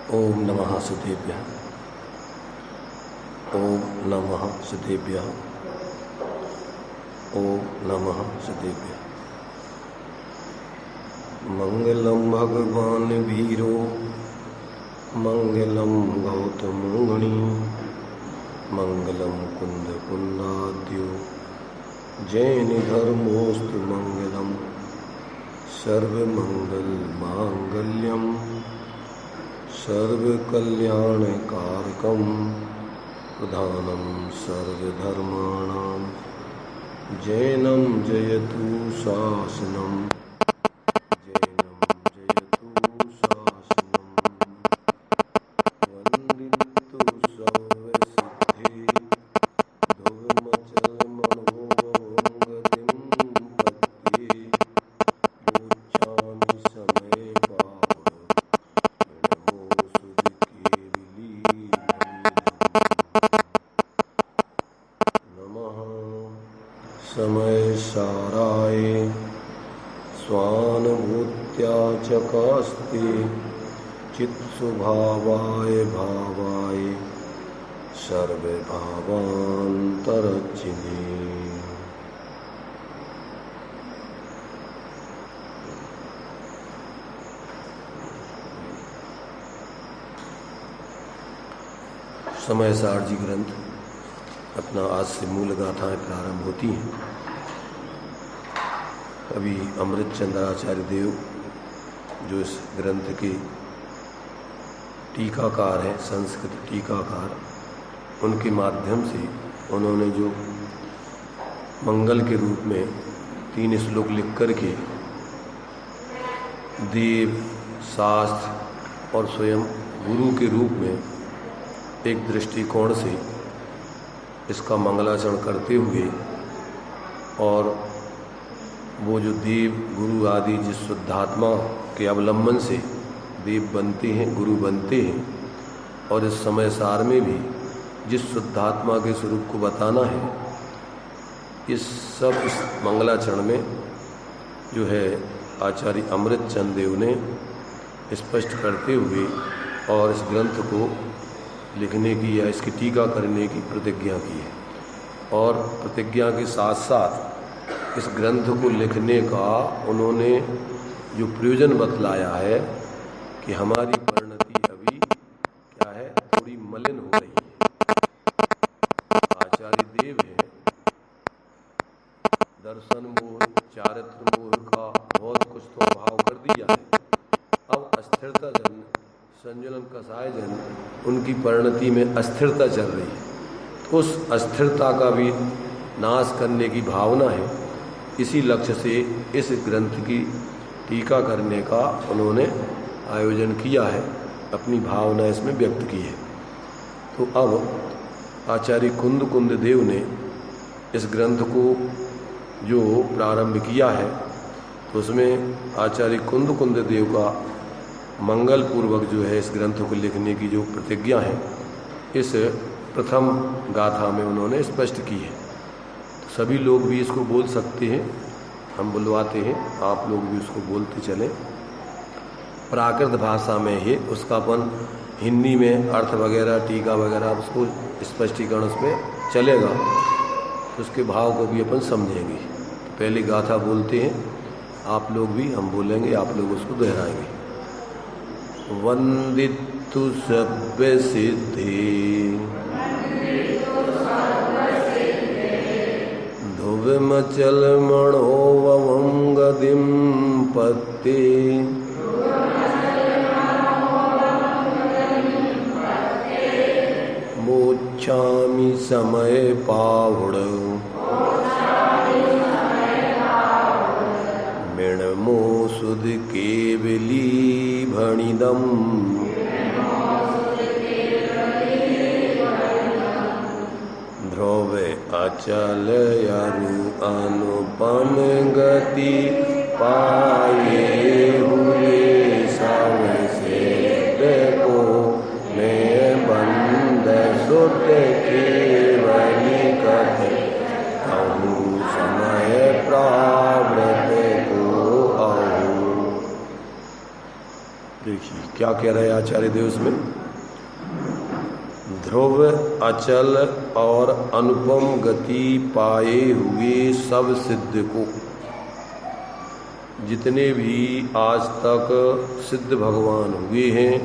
ओम नमः सिद्धेभ्यः। ओम नमः सिद्धेभ्यः। ओम नमः सिद्धेभ्यः। मंगलम भगवान वीरो मंगलम गौतम मुनि मंगलम कुंद कुंदाद्यो जैन धर्मोस्तु मंगलम सर्वमंगल मांगल्यम सर्वकल्याणकारकं प्रधानं सर्वधर्माणां जैनं जयतु शासनं जैनं जयतु शासनं वन्दितु सर्वसिद्धि ध्रुवमचलमनोभवङ्गतिं पत्ये मोक्षामि समये समय साराय स्वानुभूत्या चकास्ति चित्स्वभावाय भावाय सर्वभावान्तरचिने। समय सार जी ग्रंथ अपना आज से मूल गाथाएं प्रारंभ होती हैं। अभी अमृत चंद्राचार्य देव जो इस ग्रंथ के टीकाकार हैं, संस्कृत टीकाकार, उनके माध्यम से उन्होंने जो मंगल के रूप में 3 श्लोक लिख करके देव, शास्त्र और स्वयं गुरु के रूप में एक दृष्टिकोण से इसका मंगलाचरण करते हुए और वो जो देव गुरु आदि जिस शुद्धात्मा के अवलंबन से देव बनते हैं, गुरु बनते हैं, और इस समय सार में भी जिस शुद्धात्मा के स्वरूप को बताना है, इस सब इस मंगलाचरण में जो है आचार्य अमृत चंद देव ने स्पष्ट करते हुए और इस ग्रंथ को लिखने की या इसकी टीका करने की प्रतिज्ञा की है। और प्रतिज्ञा के साथ साथ इस ग्रंथ को लिखने का उन्होंने जो प्रयोजन बतलाया है कि हमारी परिणति अभी क्या है, थोड़ी मलिन हो रही है। आचार्य देव है, दर्शन मोह, चारित्र मोह का बहुत कुछ तो भाव कर दिया है। अब अस्थिरता जन, संजलन कसाय जन, उनकी परिणति में अस्थिरता चल रही है। तो उस अस्थिरता का भी नाश करने की भावना है। इसी लक्ष्य से इस ग्रंथ की टीका करने का उन्होंने आयोजन किया है, अपनी भावना इसमें व्यक्त की है। तो अब आचार्य कुंद देव ने इस ग्रंथ को जो प्रारंभ किया है, तो उसमें आचार्य कुंद देव का मंगल पूर्वक जो है इस ग्रंथ को लिखने की जो प्रतिज्ञा है, इस प्रथम गाथा में उन्होंने स्पष्ट की है। तो सभी लोग भी इसको बोल सकते हैं, हम बुलवाते हैं, आप लोग भी उसको बोलते चलें। प्राकृत भाषा में ही उसका अपन हिंदी में अर्थ वगैरह, टीका वगैरह उसको स्पष्टीकरण उसमें चलेगा, तो उसके भाव को भी अपन समझेंगे। तो पहली गाथा बोलते हैं आप लोग भी, हम बोलेंगे, आप लोग उसको दोहराएंगे। वंदितु सर्वसिद्धि ध्रुवमचलमनोभवङ्गतिं पत्ये मोक्षामि समये पावुड मृणमो सुध केवली भणिदम ध्रुवे अचल यरु अनुपम गति पाए हुए सब से देखो मैं बंद सुत केवली कथे कहूँ समय प्रावृत को आहू। देखिए क्या कह रहे हैं आचार्य देव इसमें। ध्रुव अचल और अनुपम गति पाए हुए सब सिद्ध को, जितने भी आज तक सिद्ध भगवान हुए हैं,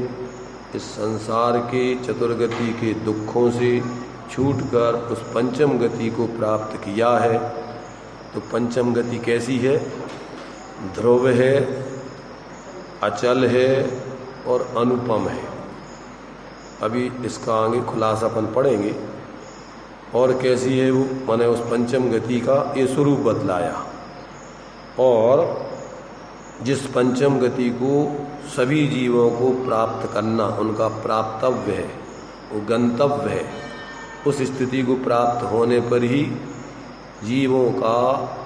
इस संसार के चतुर्गति के दुखों से छूटकर उस पंचम गति को प्राप्त किया है। तो पंचम गति कैसी है? ध्रुव है, अचल है और अनुपम है। अभी इसका आगे खुलासापन पढ़ेंगे। और कैसी है वो? माने उस पंचम गति का ये स्वरूप बतलाया, और जिस पंचम गति को सभी जीवों को प्राप्त करना उनका प्राप्तव्य है, वो गंतव्य है, उस स्थिति को प्राप्त होने पर ही जीवों का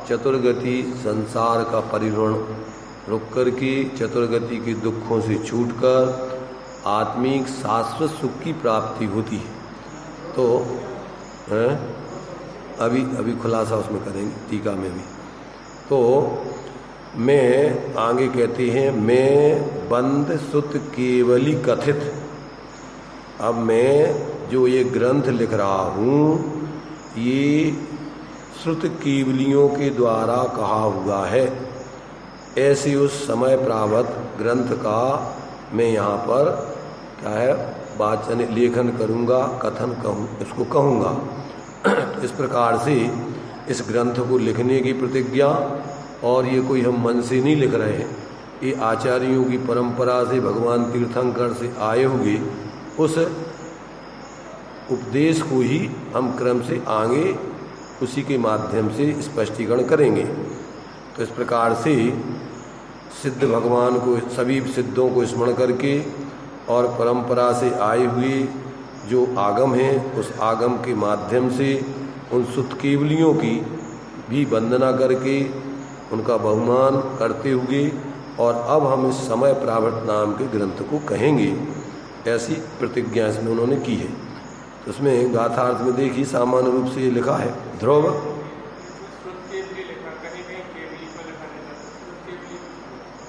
चतुर्गति संसार का परिवर्ण रुक करके चतुर्गति के दुखों से छूटकर आत्मिक शाश्वत सुख की प्राप्ति होती है। तो अभी खुलासा उसमें करेंगे टीका में भी। तो मैं आगे कहते हैं, मैं बंद सुत केवली कथित। अब मैं जो ये ग्रंथ लिख रहा हूँ, ये श्रुत केवलियों के द्वारा कहा हुआ है। ऐसे उस समय प्रावत ग्रंथ का मैं यहाँ पर क्या है वाचन लेखन करूँगा, कथन कहूँ, इसको कहूँगा। इस प्रकार से इस ग्रंथ को लिखने की प्रतिज्ञा, और ये कोई हम मन से नहीं लिख रहे हैं, ये आचार्यों की परंपरा से भगवान तीर्थंकर से आए हुए उस उपदेश को ही हम क्रम से आगे उसी के माध्यम से स्पष्टीकरण करेंगे। तो इस प्रकार से सिद्ध भगवान को, सभी सिद्धों को स्मरण करके और परंपरा से आए हुए जो आगम हैं, उस आगम के माध्यम से उन सुत केवलियों की भी वंदना करके उनका बहुमान करते हुए, और अब हम इस समय प्रावृत नाम के ग्रंथ को कहेंगे, ऐसी प्रतिज्ञा इसमें उन्होंने की है। तो उसमें गाथार्थ में देखिए सामान्य रूप से ये लिखा है, ध्रुव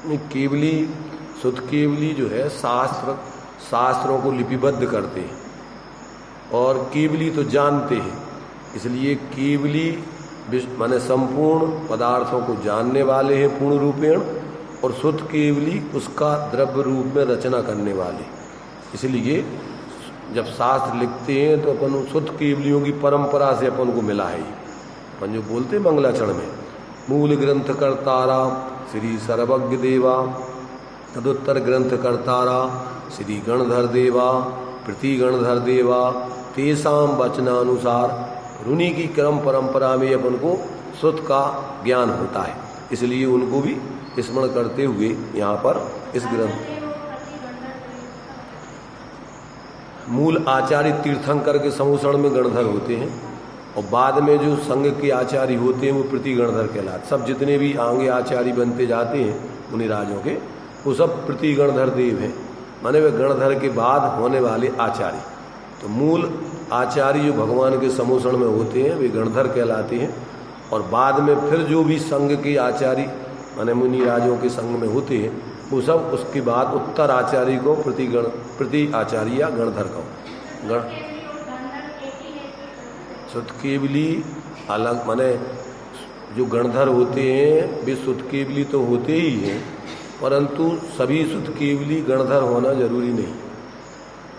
नहीं, केवली सुत केवली जो है शास्त्रों को लिपिबद्ध करते हैं, और केवली तो जानते हैं, इसलिए केवली माने संपूर्ण पदार्थों को जानने वाले हैं पूर्ण रूपेण, और सुत केवली उसका द्रव्य रूप में रचना करने वाले। इसलिए जब शास्त्र लिखते हैं तो अपन सुत केवलियों की परंपरा से अपन को मिला है। अपन जो बोलते मंगलाचरण में, मूल ग्रंथ कर्तारा श्री सर्वज्ञ देवा, तदुत्तर ग्रंथ कर्तारा श्री गणधर देवा, प्रति गणधर देवा, तेसाम वचनानुसार, उन्हीं की क्रम परंपरा में अपन को सुत का ज्ञान होता है। इसलिए उनको भी स्मरण करते हुए यहाँ पर इस ग्रंथ मूल आचार्य तीर्थंकर के समूषण में गणधर होते हैं, और बाद में जो संघ के आचार्य होते हैं वो प्रति गणधर कहलाते। सब जितने भी आगे आचार्य बनते जाते हैं मुनिराजों के, वो सब प्रति गणधर देव हैं, माने वे गणधर के बाद होने वाले आचार्य। तो मूल आचार्य जो भगवान के समूषण में होते हैं वे गणधर कहलाते हैं, और बाद में फिर जो भी संघ के आचार्य माने मुनिराजों के संघ में होते हैं, वो सब उसके बाद उत्तर आचार्य को प्रति आचार्य या गणधर कहो। सुत केवली अलग, माने जो गणधर होते हैं वे सुत केवली तो होते ही हैं, परंतु सभी सुत केवली गणधर होना जरूरी नहीं।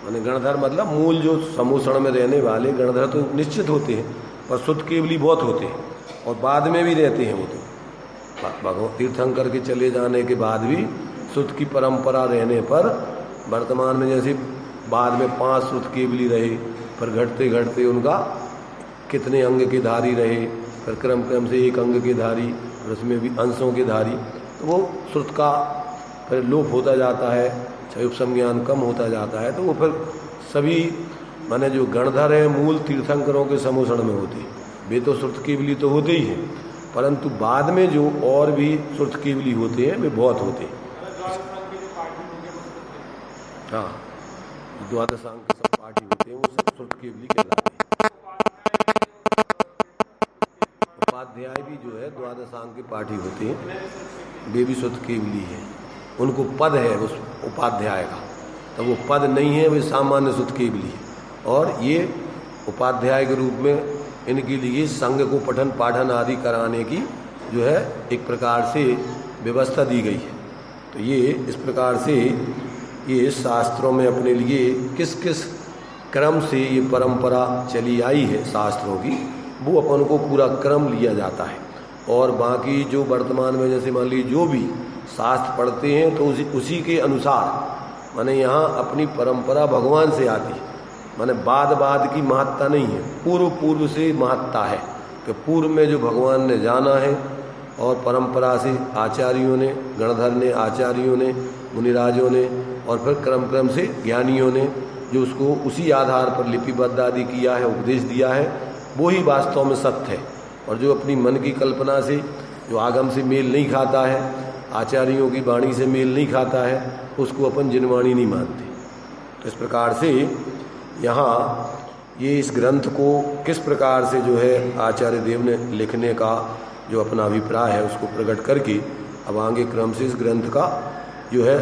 माने गणधर मतलब मूल जो समूषण में रहने वाले गणधर तो निश्चित होते हैं, पर सुत केवली बहुत होते हैं, और बाद में भी रहते हैं। वो तो भगवान तीर्थंकर के चले जाने के बाद भी सुत की परंपरा रहने पर वर्तमान में जैसे बाद में 5 सुत केवली रहे, पर घटते घटते उनका कितने अंग के धारी रहे, फिर क्रम क्रम से एक अंग के धारी, और उसमें भी अंशों के धारी, तो वो सुत का फिर लोप होता जाता है, उपसम ज्ञान कम होता जाता है। तो वो फिर सभी माने जो गणधर है मूल तीर्थंकरों के समूषण में होते हैं, वे तो सुत केवली तो होते ही हैं, परंतु बाद में जो और भी सुत केवली होते हैं वे बहुत होते हैं। हाँ, द्वादशांग के सब पाठी होते हैं, वो सब सुत केवली कहलाते हैं। उपाध्याय भी जो है द्वादशांग के पाठी होते हैं, वे भी सुत केवली है। उनको पद है उस उपाध्याय का, तो वो पद नहीं है, वे सामान्य सुत केवली है। और ये उपाध्याय के रूप में इनके लिए संघ को पठन पाठन आदि कराने की जो है एक प्रकार से व्यवस्था दी गई है। तो ये इस प्रकार से ये शास्त्रों में अपने लिए किस किस क्रम से ये परंपरा चली आई है शास्त्रों की, वो अपन को पूरा क्रम लिया जाता है। और बाकी जो वर्तमान में जैसे मान लीजिए जो भी शास्त्र पढ़ते हैं तो उसी के अनुसार माने यहाँ अपनी परंपरा भगवान से आती है, माने बाद की महत्ता नहीं है, पूर्व से महत्ता है कि पूर्व में जो भगवान ने जाना है और परंपरा से आचार्यों ने, गणधर ने, आचार्यों ने, मुनिराजों ने और फिर क्रम से ज्ञानियों ने जो उसको उसी आधार पर लिपिबद्ध आदि किया है, उपदेश दिया है, वो ही वास्तव में सत्य है। और जो अपनी मन की कल्पना से, जो आगम से मेल नहीं खाता है, आचार्यों की वाणी से मेल नहीं खाता है, उसको अपन जिनवाणी नहीं मानते। तो इस प्रकार से यहाँ ये इस ग्रंथ को किस प्रकार से जो है आचार्य देव ने लिखने का जो अपना अभिप्राय है उसको प्रकट करके अब आगे क्रम से इस ग्रंथ का जो है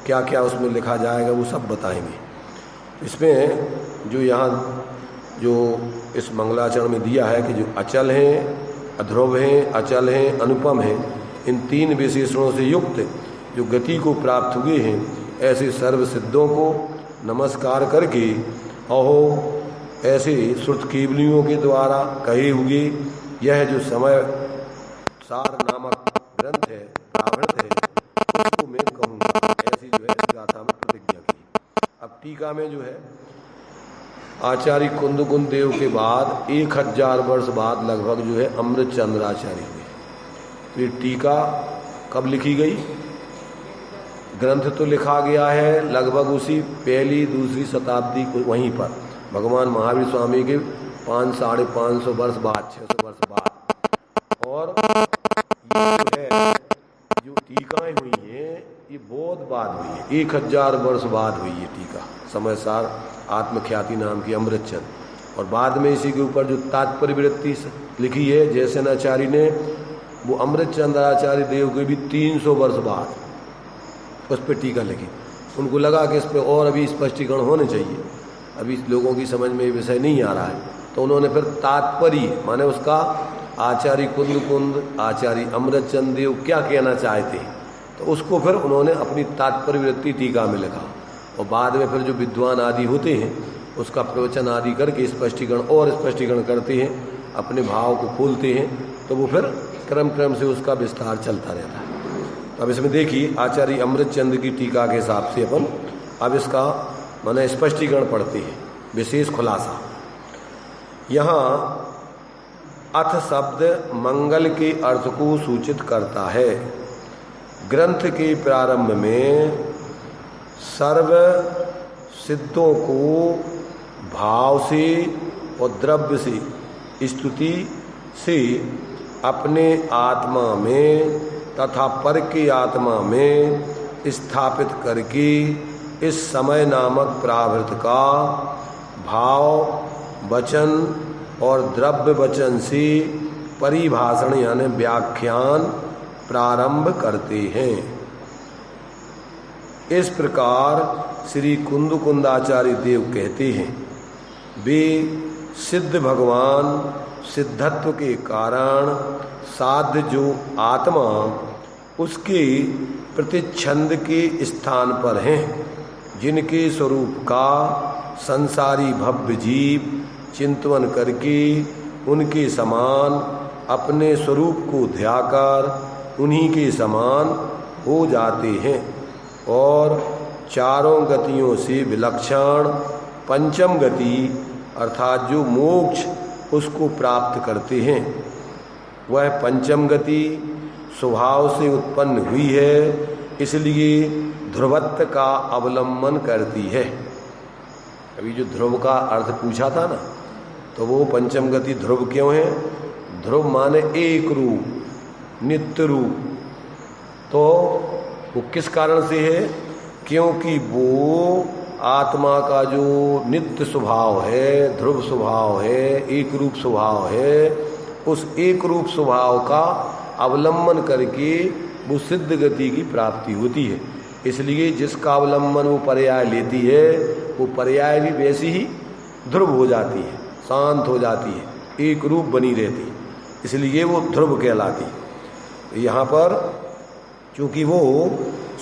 क्या क्या उसमें लिखा जाएगा वो सब बताएंगे। इसमें जो यहाँ जो इस मंगलाचरण में दिया है कि जो अचल हैं, अध्रुव हैं, अचल हैं, अनुपम हैं, इन तीन विशेषणों से युक्त जो गति को प्राप्त हुए हैं, ऐसे सर्व सिद्धों को नमस्कार करके अहो ऐसे श्रुत केवलियों के द्वारा कहे हुए यह जो समय सार नामक ग्रंथ है, प्रावृत है, उसको मैं कहूँगा, ऐसी जो है इस गाथा में प्रतिज्ञा की। अब टीका में जो है आचार्य कुंदकुंद देव के बाद 1000 वर्ष बाद लगभग जो है अमृत चंद्राचार्य हुए। तो ये टीका कब लिखी गई? ग्रंथ तो लिखा गया है लगभग उसी पहली दूसरी शताब्दी को, वहीं पर भगवान महावीर स्वामी के 500-550 वर्ष बाद, 600 वर्ष बाद। और ये जो है जो टीकाएं हुई हैं ये बहुत बाद हुई है, 1000 वर्ष बाद हुई है टीका, समय सार आत्मख्याति नाम की अमृतचंद। और बाद में इसी के ऊपर जो तात्पर्य वृत्ति लिखी है जयसेनाचार्य ने, वो अमृतचंद्राचार्य देव के भी 300 वर्ष बाद उस पर टीका लिखी। उनको लगा कि इस पर और अभी स्पष्टीकरण होने चाहिए, अभी लोगों की समझ में ये विषय नहीं आ रहा है, तो उन्होंने फिर तात्पर्य माने उसका आचार्य कुंद आचार्य अमृतचंद देव क्या कहना चाहते हैं, तो उसको फिर उन्होंने अपनी तात्पर्य वृत्ति टीका में लिखा। और बाद में फिर जो विद्वान आदि होते हैं उसका प्रवचन आदि करके स्पष्टीकरण करते हैं, अपने भाव को खोलते हैं, तो वो फिर क्रम से उसका विस्तार चलता रहता है। अब इसमें देखिए आचार्य अमृतचंद की टीका के हिसाब से अपन अब इसका माने स्पष्टीकरण पढ़ते हैं, विशेष खुलासा। यहाँ अथ शब्द मंगल के अर्थ को सूचित करता है। ग्रंथ के प्रारंभ में सर्व सिद्धों को भाव से और द्रव्य से, स्तुति से अपने आत्मा में तथा पर की आत्मा में स्थापित करके इस समय नामक प्रावृत का भाव वचन और द्रव्य वचन से परिभाषण यानी व्याख्यान प्रारंभ करते हैं। इस प्रकार श्री कुंदकुंदाचार्य देव कहते हैं, वे सिद्ध भगवान सिद्धत्व के कारण साध्य जो आत्मा उसके प्रतिच्छंद के स्थान पर हैं, जिनके स्वरूप का संसारी भव्य जीव चिंतन करके उनके समान अपने स्वरूप को ध्याकर उन्हीं के समान हो जाते हैं और चारों गतियों से विलक्षण पंचम गति अर्थात जो मोक्ष उसको प्राप्त करते हैं। वह पंचम गति स्वभाव से उत्पन्न हुई है, इसलिए ध्रुवत्व का अवलंबन करती है। अभी जो ध्रुव का अर्थ पूछा था ना, तो वो पंचम गति ध्रुव क्यों है? ध्रुव माने एक रूप, नित्य रूप। तो वो किस कारण से है? क्योंकि वो आत्मा का जो नित्य स्वभाव है, ध्रुव स्वभाव है, एक रूप स्वभाव है, उस एक रूप स्वभाव का अवलंबन करके वो सिद्ध गति की प्राप्ति होती है। इसलिए जिसका अवलंबन वो पर्याय लेती है वो पर्याय भी वैसी ही ध्रुव हो जाती है, शांत हो जाती है, एक रूप बनी रहती है, इसलिए वो ध्रुव कहलाती। यहाँ पर चूंकि वो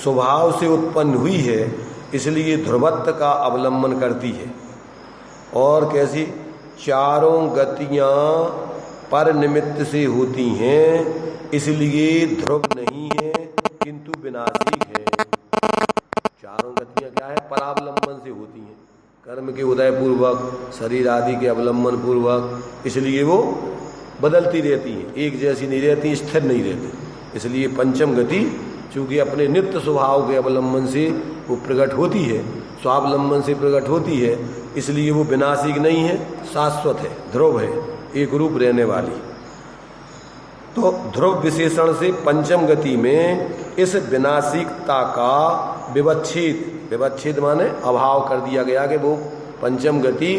स्वभाव से उत्पन्न हुई है इसलिए ध्रुवत्व का अवलंबन करती है। और कैसी? चारों गतियां पर निमित्त से होती हैं इसलिए ध्रुव नहीं है किंतु विनाशिक है। चारों गतियां क्या है? परावलंबन से होती हैं, कर्म के उदय पूर्वक, शरीर आदि के अवलंबन पूर्वक, इसलिए वो बदलती रहती हैं, एक जैसी नहीं रहती, स्थिर नहीं रहती। इसलिए पंचम गति चूंकि अपने नित्य स्वभाव के अवलंबन से वो प्रकट होती है, स्वावलंबन से प्रकट होती है, इसलिए वो विनाशिक नहीं है, शाश्वत है, ध्रुव है, एक रूप रहने वाली। तो ध्रुव विशेषण से पंचम गति में इस विनाशिकता का विवच्छेद माने अभाव कर दिया गया कि वो पंचम गति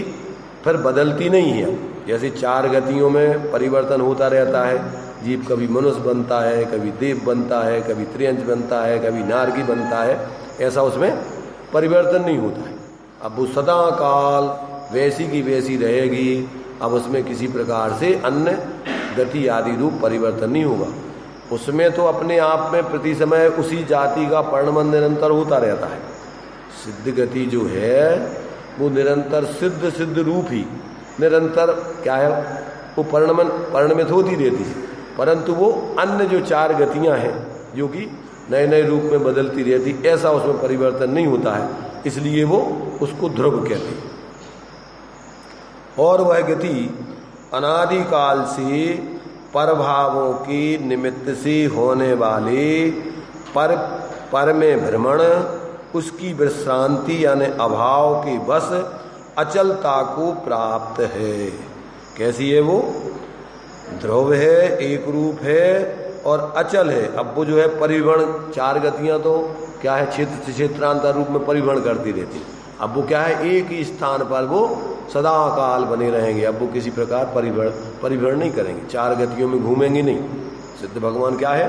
फिर बदलती नहीं है। जैसे चार गतियों में परिवर्तन होता रहता है, जीव कभी मनुष्य बनता है, कभी देव बनता है, कभी त्रियंच बनता है, कभी नारकी बनता है, ऐसा उसमें परिवर्तन नहीं होता है। अब वो सदा काल वैसी की वैसी रहेगी, अब उसमें किसी प्रकार से अन्य गति आदि रूप परिवर्तन नहीं होगा। उसमें तो अपने आप में प्रति समय उसी जाति का परिणमन निरंतर होता रहता है। सिद्ध गति जो है वो निरंतर सिद्ध रूप ही निरंतर क्या है, वो परिणमित होती रहती है, परंतु वो अन्य जो चार गतियां हैं जो कि नए नए रूप में बदलती रहती, ऐसा उसमें परिवर्तन नहीं होता है, इसलिए वो उसको ध्रुव कहते हैं। और वह गति अनादिकाल से परभावों के निमित्त से होने वाले पर में भ्रमण, उसकी विश्रांति यानी अभाव के बस अचलता को प्राप्त है। कैसी है वो? ध्रुव है, एक रूप है और अचल है। अब वो जो है परिभ्रमण, चार गतियां तो क्या है, क्षेत्र से क्षेत्रांतर रूप में परिभ्रमण करती रहती। अब वो क्या है, एक ही स्थान पर वो सदा काल बने रहेंगे। अब वो किसी प्रकार परिभ्रमण नहीं करेंगे, चार गतियों में घूमेंगे नहीं। सिद्ध भगवान क्या है?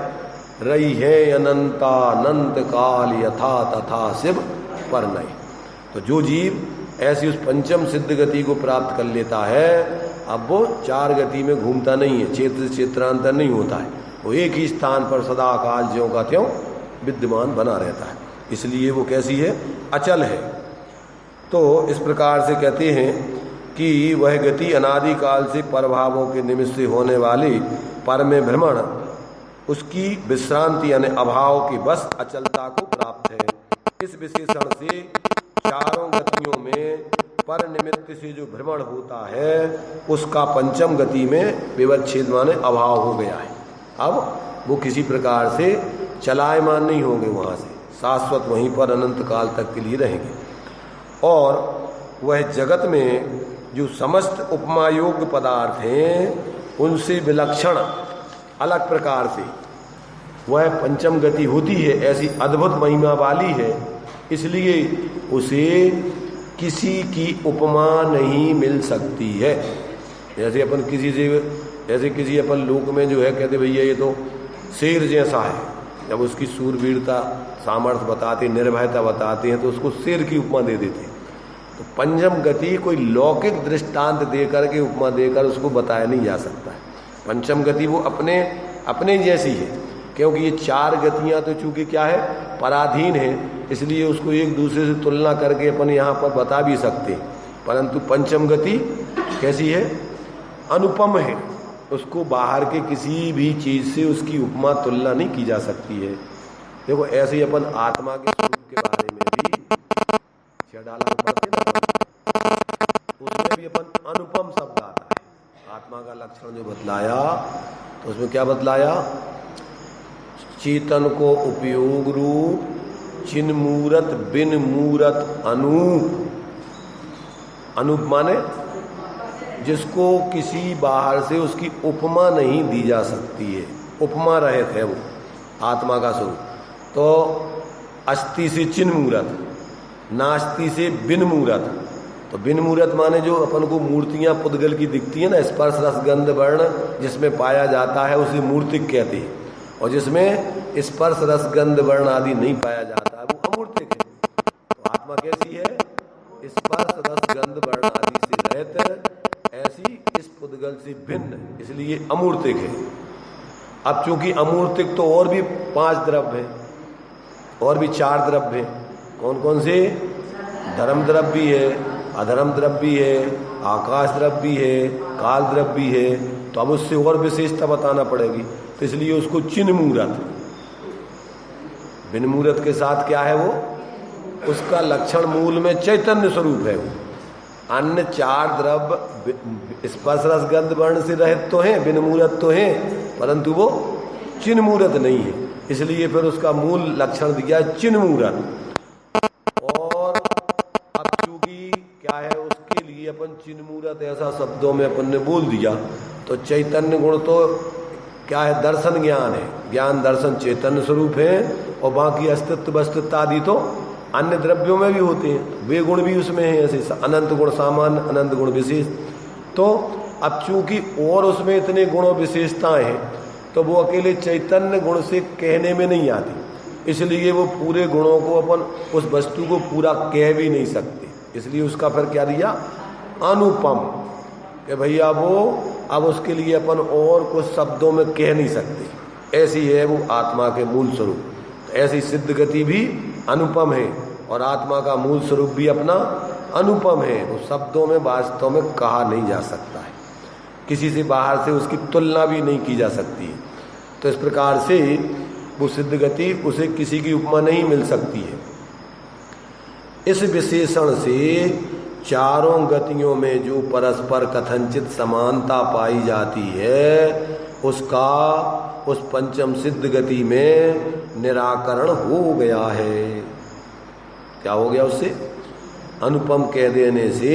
रही है अनंता अनंत काल यथा तथा शिव पर नहीं। तो जो जीव ऐसी उस पंचम सिद्ध गति को प्राप्त कर लेता है, अब वो चार गति में घूमता नहीं है, क्षेत्र से क्षेत्रांतर नहीं होता है, वो एक ही स्थान पर सदा काल ज्यों का त्यों विद्यमान बना रहता है, इसलिए वो कैसी है? अचल है। तो इस प्रकार से कहते हैं कि वह गति अनादिकाल से परभावों के निमित्त से होने वाली पर में भ्रमण, उसकी विश्रांति यानी अभाव की बस अचलता को प्राप्त है। इस विशेषण से चारों गतियों में पर निमित्त से जो भ्रमण होता है उसका पंचम गति में विवच्छेद माने अभाव हो गया है। अब वो किसी प्रकार से चलायमान नहीं होंगे, वहां से शाश्वत वहीं पर अनंत काल तक के लिए रहेंगे। और वह जगत में जो समस्त उपमा योग्य पदार्थ हैं उनसे विलक्षण अलग प्रकार से वह पंचम गति होती है, ऐसी अद्भुत महिमा वाली है, इसलिए उसे किसी की उपमा नहीं मिल सकती है। जैसे अपन किसी अपन लोक में जो है कहते भैया ये तो शेर जैसा है, जब उसकी सूरवीरता सामर्थ्य बताते, निर्भयता बताते हैं तो उसको शेर की उपमा दे देते हैं। तो पंचम गति कोई लौकिक दृष्टांत देकर के उपमा देकर उसको बताया नहीं जा सकता है। पंचम गति वो अपने जैसी है, क्योंकि ये चार गतियां तो चूंकि क्या है, पराधीन है, इसलिए उसको एक दूसरे से तुलना करके अपन यहाँ पर बता भी सकते हैं। परंतु पंचम गति कैसी है? अनुपम है, उसको बाहर के किसी भी चीज से उसकी उपमा तुलना नहीं की जा सकती है। देखो ऐसे ही अपन आत्मा के स्वरूप के बारे में भी डाला पढ़ते ना, उसमें भी अपन अनुपम शब्द आता है। आत्मा का लक्षण जो बतलाया तो उसमें क्या बतलाया? चेतन को उपयोग रूप, चिन्ह मूरत बिन मूरत अनूप। अनूप माने जिसको किसी बाहर से उसकी उपमा नहीं दी जा सकती है, उपमा रहित है वो आत्मा का स्वरूप। तो अस्थि से चिन्ह मूरत, नास्ति से बिन मूरत। तो बिन मूरत माने जो अपन को मूर्तियां पुद्गल की दिखती है ना, स्पर्श रस गंध वर्ण जिसमें पाया जाता है उसे मूर्तिक कहते हैं, और जिसमें स्पर्श रस गंध वर्ण आदि नहीं पाया जाता जाता है वो अमूर्तिक है। तो आत्मा कैसी है? स्पर्श रस गंध वर्ण आदि से रहित, ऐसी इस पुद्गल से भिन्न, इसलिए अमूर्तिक है। अब चूंकि अमूर्तिक तो और भी 5 द्रव्य है, और भी 4 द्रव्य है। कौन कौन से? धर्म द्रव्य भी है, अधर्म द्रव्य भी है, आकाश द्रव्य भी है, काल द्रव्य भी है। तो अब उससे और विशेषता बताना पड़ेगी, तो इसलिए उसको चिन्ह मूर्त, बिन मूर्त के साथ क्या है वो? उसका लक्षण मूल में चैतन्य स्वरूप है वो। अन्य 4 द्रव्य स्पर्श रस गंध वर्ण से रहित तो हैं, बिन मूर्त तो हैं, परंतु वो चिन्ह मूर्त नहीं है, इसलिए फिर उसका मूल लक्षण दिया चिन्ह मूर्त। और अब चूंकि क्या है, उसके लिए अपन चिन्ह मूर्त ऐसा शब्दों में अपन ने बोल दिया, तो चैतन्य गुण तो क्या है? दर्शन ज्ञान है। ज्ञान दर्शन चैतन्य स्वरूप है, और बाकी अस्तित्व वस्तुत्व आदि तो अन्य द्रव्यों में भी होते हैं, वे गुण भी उसमें हैं, ऐसे अनंत गुण सामान्य, अनंत गुण विशेष। तो अब चूंकि और उसमें इतने गुणों विशेषताएं हैं, तो वो अकेले चैतन्य गुण से कहने में नहीं आती, इसलिए वो पूरे गुणों को अपन उस वस्तु को पूरा कह भी नहीं सकते, इसलिए उसका फिर क्या दिया? अनुपम, कि भैया वो अब उसके लिए अपन और कुछ शब्दों में कह नहीं सकते, ऐसी है वो आत्मा के मूल स्वरूप। ऐसी सिद्ध गति भी अनुपम है, और आत्मा का मूल स्वरूप भी अपना अनुपम है, वो शब्दों में वास्तव में कहा नहीं जा सकता है, किसी से बाहर से उसकी तुलना भी नहीं की जा सकती है। तो इस प्रकार से वो सिद्ध गति, उसे किसी की उपमा नहीं मिल सकती है। इस विशेषण से चारों गतियों में जो परस्पर कथनचित समानता पाई जाती है, उसका उस पंचम सिद्ध गति में निराकरण हो गया है। क्या हो गया? उससे अनुपम कह देने से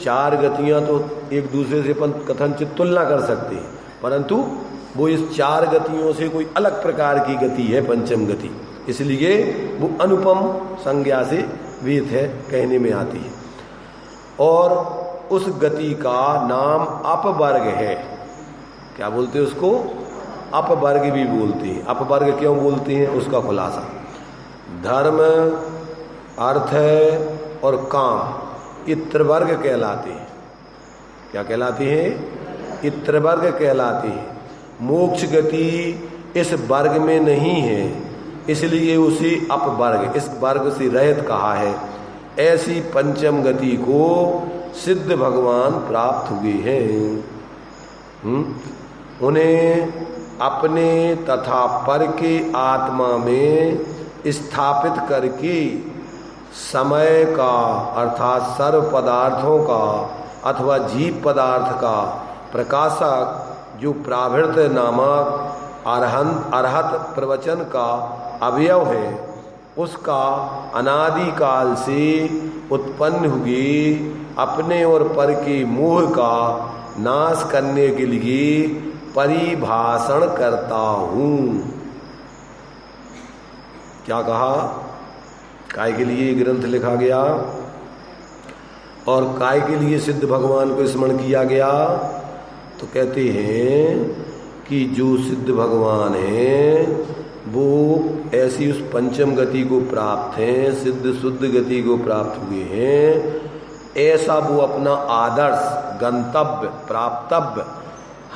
4 गतियां तो एक दूसरे से अपन कथनचित तुलना कर सकते हैं, परंतु वो इस 4 गतियों से कोई अलग प्रकार की गति है पंचम गति, इसलिए वो अनुपम संज्ञा से वेद है, कहने में आती है। और उस गति का नाम अपवर्ग है। क्या बोलते हैं उसको? अपवर्ग भी बोलते हैं। अपवर्ग क्यों बोलते हैं? उसका खुलासा, धर्म, अर्थ और काम ये त्रिवर्ग कहलाते हैं। क्या कहलाते हैं? ये त्रिवर्ग कहलाते हैं। मोक्ष गति इस वर्ग में नहीं है, इसलिए उसे अपवर्ग, इस वर्ग से रहित कहा है। ऐसी पंचम गति को सिद्ध भगवान प्राप्त हुए हैं। उन्हें अपने तथा पर के आत्मा में स्थापित करके समय का अर्थात सर्व पदार्थों का अथवा जीव पदार्थ का प्रकाशक जो प्राभृत नामक अरहत प्रवचन का अवयव है, उसका अनादि काल से उत्पन्न हुए अपने और पर के मोह का नाश करने के लिए परिभाषण करता हूँ। क्या कहा? काय के लिए ग्रंथ लिखा गया और काय के लिए सिद्ध भगवान को स्मरण किया गया। तो कहते हैं कि जो सिद्ध भगवान हैं वो ऐसी उस पंचम गति को प्राप्त हैं, सिद्ध शुद्ध गति को प्राप्त हुए हैं, ऐसा वो अपना आदर्श गंतव्य प्राप्तव्य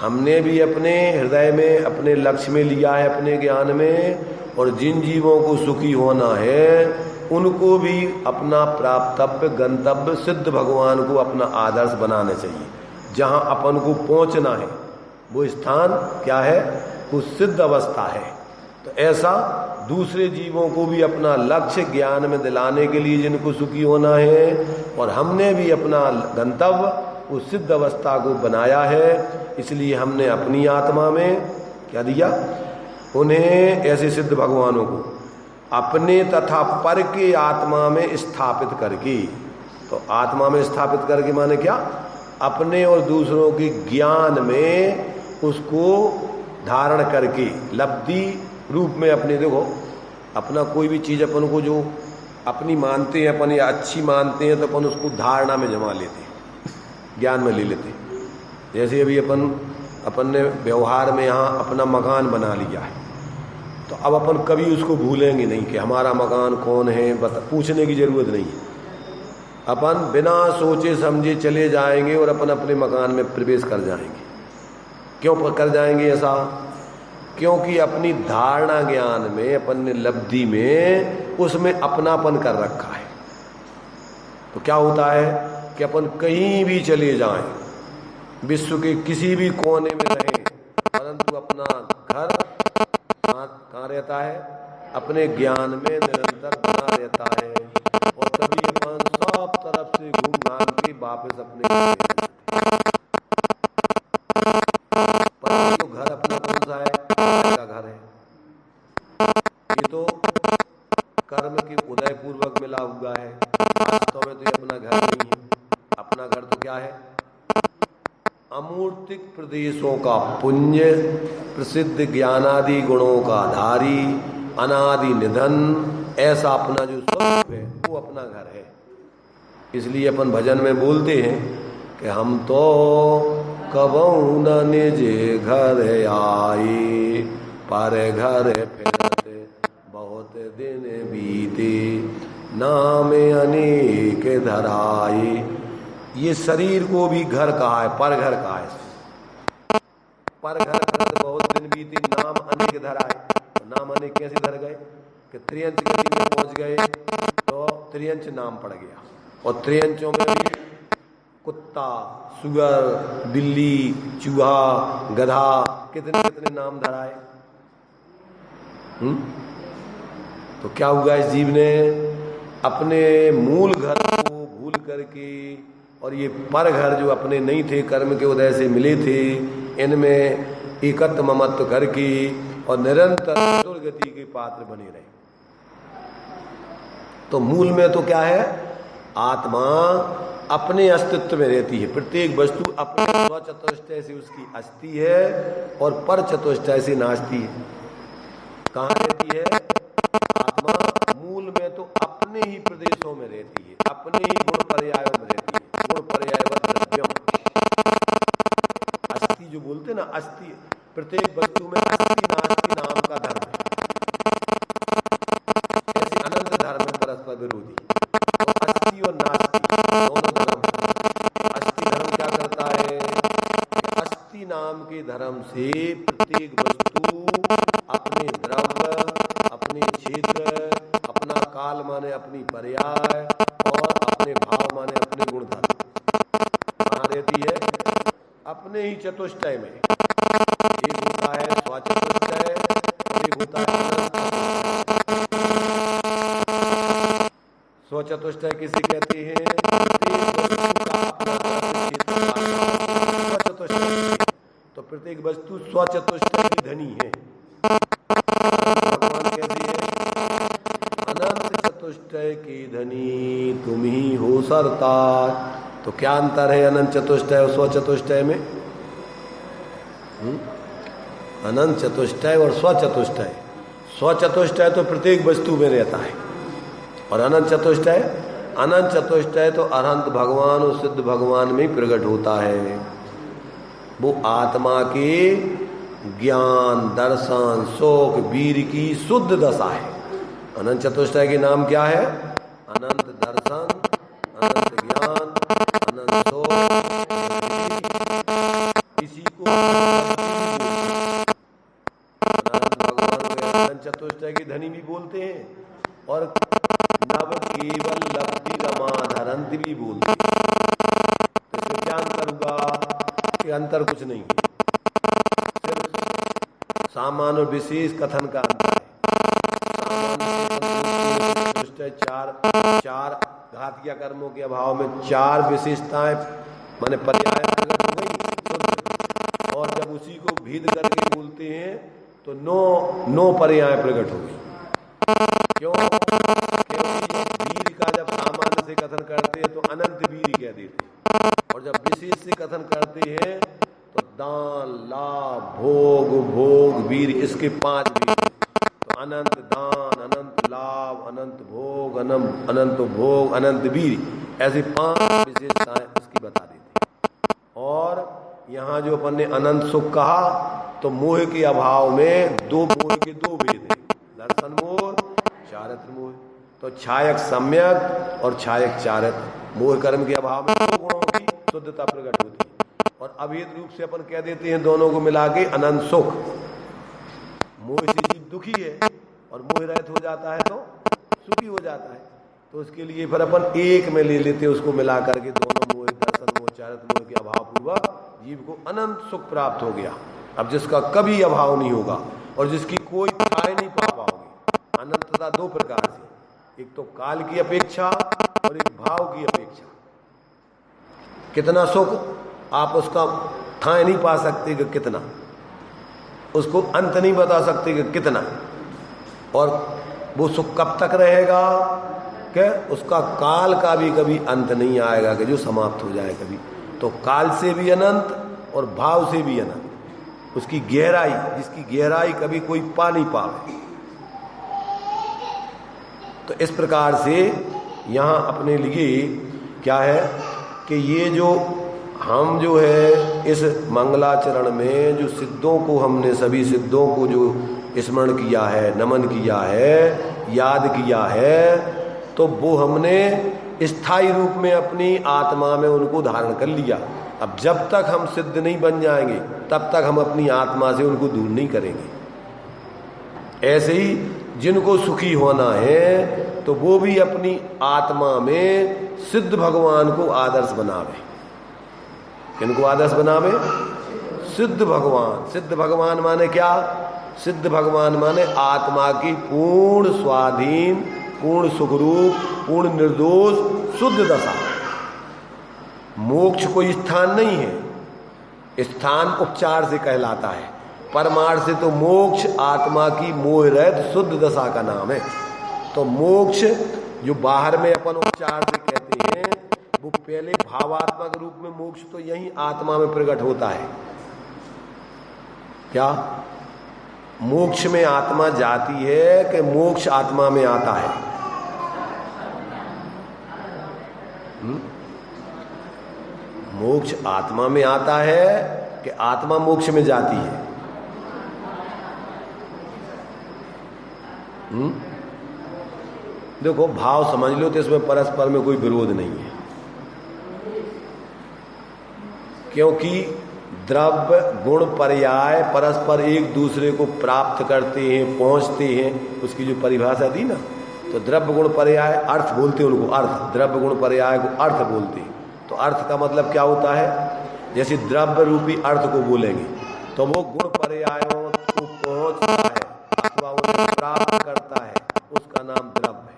हमने भी अपने हृदय में अपने लक्ष्य में लिया है, अपने ज्ञान में। और जिन जीवों को सुखी होना है उनको भी अपना प्राप्तव्य गंतव्य सिद्ध भगवान को अपना आदर्श बनाना चाहिए। जहाँ अपन को पहुँचना है वो स्थान क्या है? वो सिद्ध अवस्था है। तो ऐसा दूसरे जीवों को भी अपना लक्ष्य ज्ञान में दिलाने के लिए जिनको सुखी होना है, और हमने भी अपना गंतव्य उस सिद्ध अवस्था को बनाया है, इसलिए हमने अपनी आत्मा में क्या दिया? उन्हें ऐसे सिद्ध भगवानों को अपने तथा पर के आत्मा में स्थापित करके। तो आत्मा में स्थापित करके माने क्या? अपने और दूसरों के ज्ञान में उसको धारण करके लब्धि रूप में अपने, देखो अपना कोई भी चीज़ अपन को जो अपनी मानते हैं अपन या अच्छी मानते हैं तो अपन उसको धारणा में जमा लेते हैं, ज्ञान में ले लेते हैं। जैसे अभी अपन ने व्यवहार में यहाँ अपना मकान बना लिया है, तो अब अपन कभी उसको भूलेंगे नहीं कि हमारा मकान कौन है, पूछने की जरूरत नहीं है। अपन बिना सोचे समझे चले जाएंगे और अपन अपने मकान में प्रवेश कर जाएंगे। क्यों कर जाएंगे ऐसा? क्योंकि अपनी धारणा ज्ञान में, अपन ने लब्धि में उसमें अपनापन कर रखा है। तो क्या होता है कि अपन कहीं भी चले जाएं, विश्व के किसी भी कोने में रहें, परंतु अपना घर कहाँ रहता है? अपने ज्ञान में निरंतर बना रहता है। और कभी अपन सब तरफ से घूम घाम के वापस अपने परंतु घर अपना कौन सा है? का घर है। ये तो कर्म के उदय पूर्वक मिला हुआ है, वास्तव में तो ये अपना घर नहीं है। अपना घर तो क्या है? अमूर्तिक प्रदेशों का पुंज, प्रसिद्ध ज्ञानादि गुणों का धारी, अनादि निधन, ऐसा अपना जो स्वरूप है वो अपना घर है। इसलिए अपन भजन में बोलते हैं कि हम तो कबहु न निज घर आए, पर घर फिरत बहुत दिन बीते, नाम अनेक धराए। ये शरीर को भी घर कहा है, पर घर कहा है। पर घर फिरत बहुत दिन बीते, नाम अनेक धराए। तो नाम अनेक कैसे धर गए? कि त्रियंच गति में पहुंच गए तो त्रियंच नाम पड़ गया। और त्रियंचों में भी कुत्ता, सुअर, बिल्ली, चूहा, गधा, कितने कितने नाम धराए। तो क्या हुआ? इस जीव ने अपने मूल घर को भूल करके, और ये पर घर जो अपने नहीं थे, कर्म के उदय से मिले थे, इनमें एकत्व ममत्व करके और निरंतर दुर्गति के पात्र बने रहे। तो मूल में तो क्या है? आत्मा अपने अस्तित्व में रहती है। प्रत्येक वस्तु अपने स्वचतुष्टय से उसकी अस्ति है और पर चतुष्टय से नास्ती है। कहाँ रहती है आत्मा? मूल में तो अपने ही प्रदेशों में रहती है, अपने ही गुण पर्यायों में रहती है। गुण पर्यायवत द्रव्यम, अस्ति जो बोलते ना, अस्ति, प्रत्येक वस्तु में अस्ति नास्ति नाम का धर्म है। ऐसे अनंत धर्म है परस्पर विरोधी। तो अस्ति और नास्ति दोनों धर्म है। अस्ति धर्म क्या करता है? अस्ति नाम के धर्म से प्रत्येक वस्तु अपने द्रव्य, अपने क्षेत्र, अपना काल माने अपनी पर्याय और अपने भाव माने अपने गुण धर्म कहाँ रहती है? अपने ही चतुष्टय में। एक होता है स्वचतुष्टय, एक होता है स्वचतुष्टय। किसे कहते हैं? स्वचतुष्टय। तो प्रत्येक वस्तु स्वचतुष्टय की धनी है। भगवान कैसे है? अनंत चतुष्टय की धनी तुम ही हो सरतार। तो क्या अंतर है अनंत चतुष्टय और स्वचतुष्टय में? अनंत चतुष्टय और स्वचतुष्टय। स्वचतुष्टय तो प्रत्येक वस्तु में रहता है, और अनंत चतुष्टय, अनंत चतुष्टय तो अनंत भगवान और सिद्ध भगवान में प्रकट होता है। वो आत्मा के ज्ञान, दर्शन, शोक, वीर की शुद्ध दशा है। अनंत चतुष्टय के नाम क्या है? अनंत दर्शन, अनंत ज्ञान, अनंत शोक। इसी को अनंत चतुष्टय की धनी भी बोलते हैं और नव केवल लब्धि रमाधरंत भी बोलते हैं। इसमें क्या अंतर हुआ? कि अंतर कुछ नहीं है, सिर्फ सामान्य और विशेष कथन का अंतर है। सामान्य चार घातिया कर्मों के अभाव में चार विशेषताएं माने पर्याय प्रकट हो गई, और जब उसी को भेद करके बोलते हैं तो नौ पर्याय प्रकट हो गई। क्यों? क्योंकि वीर का जब सामान्य से कथन करते हैं तो अनंत वीर कह देते हैं, और जब विशेष से कथन करते हैं तो दान, लाभ, भोग, वीर, इसके 5 वीर। तो अनंत दान, अनंत लाभ, अनंत भोग, अनंत भोग, अनंत वीर, ऐसी 5 विशेषताएं इसकी बता देते हैं। और यहाँ जो अपन ने अनंत सुख कहा तो मोह के अभाव में मोह के 2 भेद हैं। दर्शन मोह, चारित्र मोह। तो छायक सम्यक और छायक चारित्र, मोह कर्म के अभाव में दो गुणों की शुद्धता प्रकट होती है। और अभेद रूप से अपन कह देते हैं दोनों को मिला के अनंत सुख। मोह से जीव दुखी है और मोह रहित हो जाता है तो सुखी हो जाता है। तो उसके लिए फिर अपन एक में ले लेते हैं, उसको मिला करके दोनों मोह, दर्शन मोह, चारित्र मोह के अभाव पूर्वक जीव को अनंत सुख प्राप्त हो गया। अब जिसका कभी अभाव नहीं होगा और जिसकी कोई ठाई नहीं पा पाओगे। अनंतता दो प्रकार से, एक तो काल की अपेक्षा और एक भाव की अपेक्षा। कितना सुख आप उसका ठाई नहीं पा सकते कि कितना, उसको अंत नहीं बता सकते कि कितना, और वो सुख कब तक रहेगा कि उसका काल का भी कभी अंत नहीं आएगा कि जो समाप्त हो जाए कभी। तो काल से भी अनंत और भाव से भी अनंत, उसकी गहराई, जिसकी गहराई कभी कोई पा नहीं पावे। तो इस प्रकार से यहां अपने लिए क्या है कि ये जो हम जो है इस मंगलाचरण में जो सिद्धों को, हमने सभी सिद्धों को जो स्मरण किया है, नमन किया है, याद किया है, तो वो हमने स्थायी रूप में अपनी आत्मा में उनको धारण कर लिया। अब जब तक हम सिद्ध नहीं बन जाएंगे तब तक हम अपनी आत्मा से उनको दूर नहीं करेंगे। ऐसे ही जिनको सुखी होना है तो वो भी अपनी आत्मा में सिद्ध भगवान को आदर्श बनावे। किनको आदर्श बनावे? सिद्ध भगवान। सिद्ध भगवान माने क्या? सिद्ध भगवान माने आत्मा की पूर्ण स्वाधीन, पूर्ण सुखरूप, पूर्ण निर्दोष शुद्ध दशा। मोक्ष कोई स्थान नहीं है, स्थान उपचार से कहलाता है। परमार्थ से तो मोक्ष आत्मा की मोह रहित शुद्ध दशा का नाम है। तो मोक्ष जो बाहर में अपन उपचार से कहते हैं, वो पहले भावात्मक रूप में मोक्ष तो यही आत्मा में प्रकट होता है। क्या मोक्ष में आत्मा जाती है कि मोक्ष आत्मा में आता है? मोक्ष आत्मा में आता है कि आत्मा मोक्ष में जाती है? देखो, भाव समझ लो तो इसमें परस्पर में कोई विरोध नहीं है, क्योंकि द्रव्य गुण पर्याय परस्पर एक दूसरे को प्राप्त करते हैं, पहुंचते हैं। उसकी जो परिभाषा दी ना, तो द्रव्य गुण पर्याय अर्थ बोलते हैं उनको, अर्थ। द्रव्य गुण पर्याय को अर्थ बोलते हैं। तो अर्थ का मतलब क्या होता है? जैसे द्रव्य रूपी अर्थ को बोलेंगे तो वो गुण पर्यायों को पहुंचता है अथवा उन्हें प्राप्त करता है, उसका नाम द्रव्य है।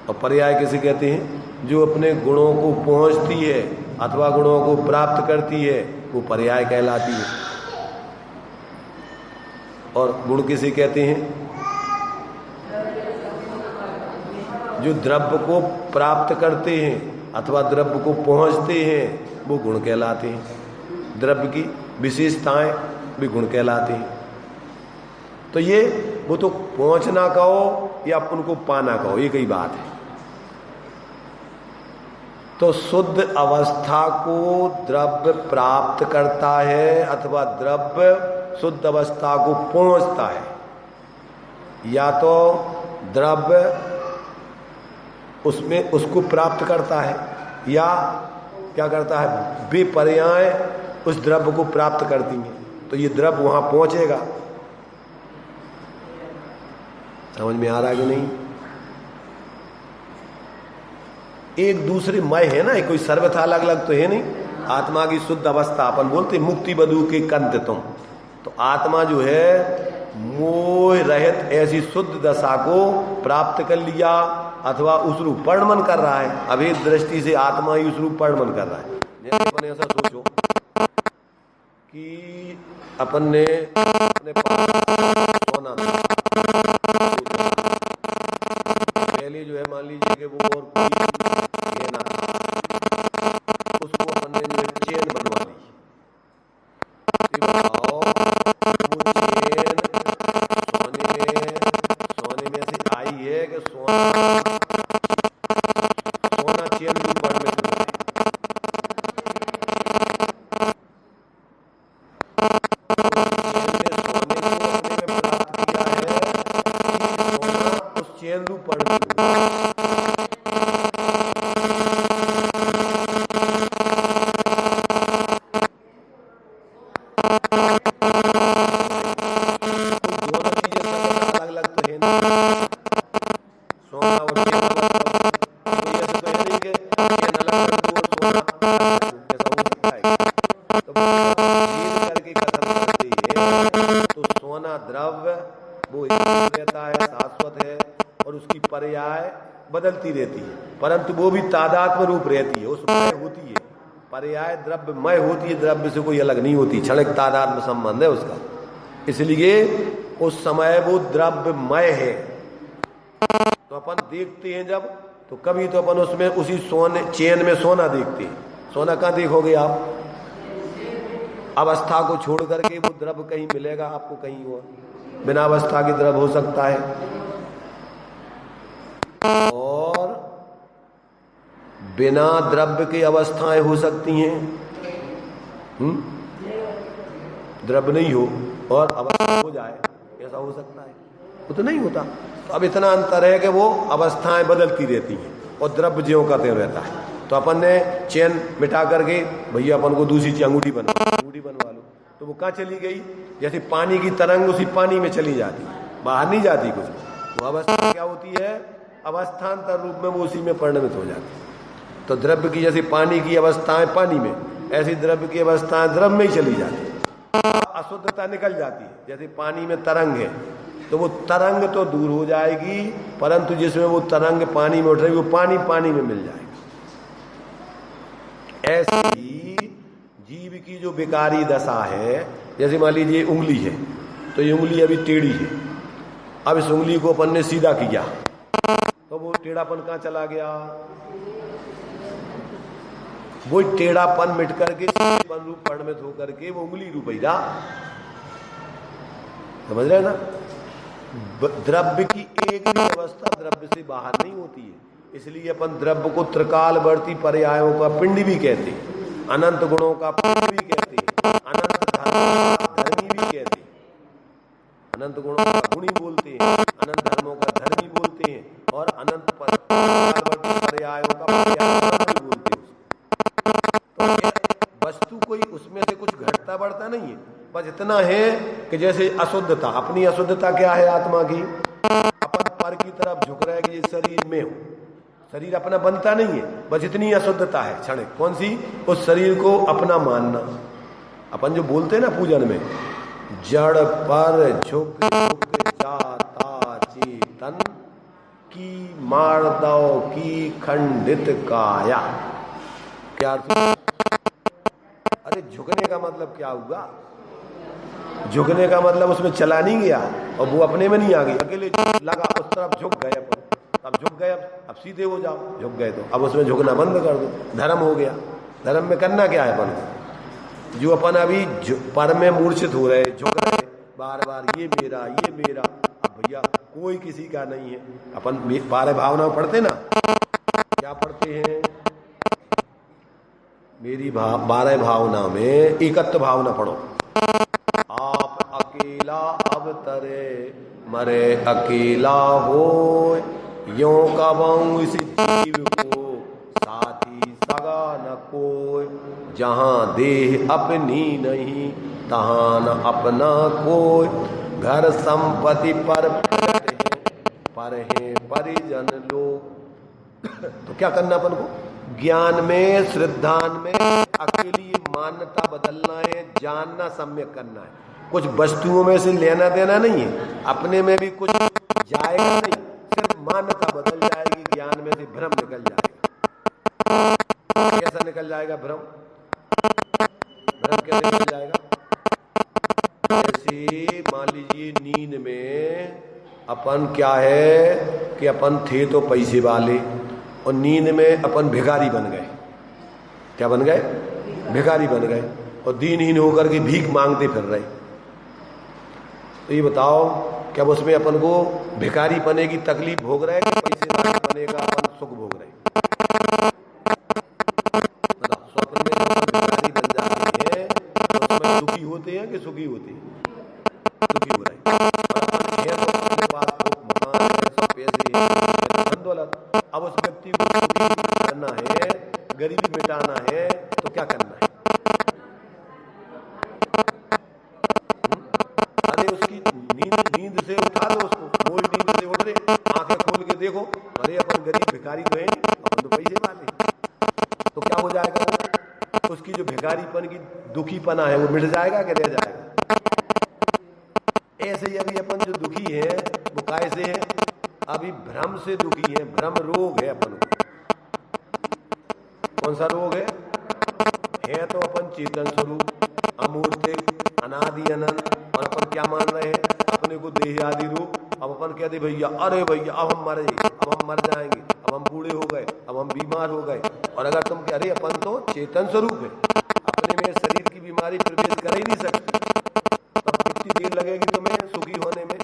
और पर्याय किसे कहते हैं? जो अपने गुणों को पहुंचती है अथवा गुणों को प्राप्त करती है, वो पर्याय कहलाती है। और गुण किसे कहते हैं? जो द्रव्य को प्राप्त करते हैं अथवा द्रव्य को पहुंचते हैं, वो गुण कहलाते हैं। द्रव्य की विशेषताएं भी गुण कहलाते हैं। तो ये वो तो पहुंचना कहो या उनको पाना कहो, एक ही बात है। तो शुद्ध अवस्था को द्रव्य प्राप्त करता है अथवा द्रव्य शुद्ध अवस्था को पहुंचता है, या तो द्रव्य उसमें उसको प्राप्त करता है या क्या करता है, बेपर्याय उस द्रव्य को प्राप्त करती हैं। तो ये द्रव्य वहां पहुंचेगा। समझ में आ रहा है कि नहीं? एक दूसरे मय है ना, कोई सर्वथा अलग अलग तो है नहीं। आत्मा की शुद्ध अवस्था अपन बोलते मुक्ति बधू के कंत तुम। तो आत्मा जो है मोह रहित ऐसी शुद्ध दशा को प्राप्त कर लिया अथवा उस रूप परिणमन कर रहा है। अभेद दृष्टि से आत्मा ही उस रूप परिणमन कर रहा है। जैसे अपन ऐसा सोचो कि अपन ने अपने पास सोना था, पहले जो है मान लीजिए कि वो और कोई लेना, उसको अपन ने जो है चेन बनवा ली। बताओ वो चेन सोने में से आई है कि सोना चेन के ऊपर में सोने को अपने में चैन रूप परिणति होगी। दोनों चीजें अलग अलग तो है नहीं, सोना और चैन कोई ऐसे तो है नहीं कि चैन अलग रख दो और सोना अलग रख दो, ऐसा हो सकता है? तो भेद करके कथन करते हैं। तो सोना द्रव्य वो स्थिर रहता है, शाश्वत है, और उसकी पर्याय बदलती रहती है, परंतु वो भी तादात्म्य रूप रहती है, उसमय होती है। पर्याय द्रव्यमय होती है, द्रव्य से कोई अलग नहीं होती, क्षणिक तादात्म्य संबंध है उसका, इसलिए उस समय वो द्रव्यमय है। तो अपन देखते हैं जब, तो कभी तो अपन उसमें उसी सोने चैन में सोना देखते हैं। सोना कहाँ देखोगे आप? अवस्था को छोड़ करके वो द्रव्य कहीं मिलेगा आपको कहीं और? बिना अवस्था के द्रव्य हो सकता है? और बिना द्रव्य की अवस्थाएं हो सकती हैं। द्रव्य नहीं हो और अवस्था हो जाए, ऐसा हो सकता है? वो तो नहीं होता। तो अब इतना अंतर है कि वो अवस्थाएं बदलती रहती हैं और द्रव्य ज्यों का त्यों रहता है। तो अपन ने चैन मिटा करके भैया अपन को दूसरी चीज अंगूठी बनवा लो, तो वो कहाँ चली गई? जैसे पानी की तरंग उसी पानी में चली जाती, बाहर नहीं जाती कुछ। वो अवस्था क्या होती है? अवस्थान्तर रूप में वो उसी में परिणमित हो जाती है। तो द्रव्य की जैसे पानी की अवस्थाएं पानी में, ऐसी द्रव्य की अवस्थाएं द्रव्य में ही चली जाती, अशुद्धता निकल जाती है। जैसे पानी में तरंग है, तो वो तरंग तो दूर हो जाएगी, परंतु जिसमें वो तरंग पानी में उठ रही, वो पानी में मिल जाएगी। ऐसे ही जीव की जो विकारी दशा है, जैसे मान लीजिए उंगली है, तो ये उंगली अभी टेढ़ी है, अब इस उंगली को अपन ने सीधा किया, तो वो टेढ़ापन कहाँ चला गया? वो टेढ़ापन मिट करके सीधेपन रूप परिणमित होकर के वो उंगली रूप ही रहा। समझ रहे ना? द्रव्य की एक भी अवस्था द्रव्य से बाहर नहीं होती है, इसलिए अपन द्रव्य को त्रिकालवर्ती पर्यायों का पिंड भी कहते हैं, अनंत गुणों का पिंड भी कहते हैं, अनंत धर्मी भी कहते हैं। अनंत गुणों का गुणी बोलते हैं, अनंत धर्मों का धर्मी बोलते हैं, और अनंत पर्यायों का पर्याय बोलते हैं। तो वस्तु कोई उसमें से कुछ घटता बढ़ता नहीं है, बस इतना है कि जैसे अशुद्धता, अपनी अशुद्धता क्या है आत्मा की? अपन पर की तरफ झुक रहे कि ये शरीर में हो, शरीर अपना बनता नहीं है, बस इतनी अशुद्धता है क्षणिक। कौन सी? उस शरीर को अपना मानना। अपन जो बोलते हैं ना पूजन में, जड़ पर झुक झुक जाता चेतन की मारदव की खंडित काया। क्या अर्थ? अरे झुकने का मतलब क्या हुआ? झुकने का मतलब उसमें चला नहीं गया और वो अपने में नहीं आ गई, अकेले लगा उस तरफ झुक गए अपन, अब झुक गए, अब सीधे हो जाओ। झुक गए तो अब उसमें झुकना बंद कर दो, धर्म हो गया। धर्म में करना क्या है अपन को? जो अपन अभी पर में मूर्छित हो रहे, झुक रहे बार बार, ये मेरा ये मेरा। अब भैया कोई किसी का नहीं है। अपन 12 भावना पढ़ते ना, क्या पढ़ते हैं? मेरी 12 भावना में एकत्व भावना पढ़ो। आप अकेला अवतरे मरे अकेला हो, यों कबहु इस जीव को साथी सगा न कोई। जहां देह अपनी नहीं तहां न अपना कोई। घर संपत्ति पर है परिजन लोग। तो क्या करना अपन को? ज्ञान में, श्रद्धान में अकेली मान्यता बदलना है, जानना, सम्यक करना है। कुछ वस्तुओं में से लेना देना नहीं है, अपने में भी कुछ जाएगा नहीं, सिर्फ मान्यता बदल जाएगी। ज्ञान में से भ्रम निकल जाएगा। कैसा निकल जाएगा भ्रम? भ्रम कैसे निकल जाएगा? जैसे मान लीजिए नींद में अपन क्या है कि अपन थे तो पैसे वाले, और नींद में अपन भिखारी बन गए। क्या बन गए? भिखारी बन गए, और दीनहीन होकर के भीख मांगते फिर रहे। तो ये बताओ, क्या उसमें अपन को भिखारी बने की तकलीफ भोग रहे कि पैसे वाले बने का अपन सुख भोग रहे? बताओ, स्वप्न में भिखारी बन जाते हैं तो उसमें दुखी होते हैं कि सुखी होते हैं? दुखी हो रहे हैं। और अपन तो अपने पास मकान पैसे जाना है तो क्या करना है? अरे उसकी नींद से उठा दो उसको, मूल नींद से उठ रहे, आंखें खोल के देखो, अरे अपन गरीब भिखारी तो है नहीं, अपन तो पैसे वाले, तो क्या हो जाएगा? उसकी जो भिखारीपन की दुखीपना है वो मिट जाएगा कि रह जाएगा? ऐसे ही अभी अपन जो दुखी है वो काय से है? अभी भ्रम से दुखी है, भ्रम रोग है अपन को। कौन सा रोग है? तो अपन चेतन स्वरूप, अमूर्त, अनादि अनंत, और अपन क्या मान रहे हैं? अपने को देह आदि रूप। अब अपन कहते भैया, अरे भैया अब हम मर जाएंगे, अब हम मर जाएंगे, अब हम बूढ़े हो गए, अब हम बीमार हो गए। और अगर तुम कह रहे अपन तो चेतन स्वरूप है, अपने में शरीर की बीमारी प्रवेश कर ही नहीं सकती, तब कितनी देर लगेगी तुम्हें सुखी होने में?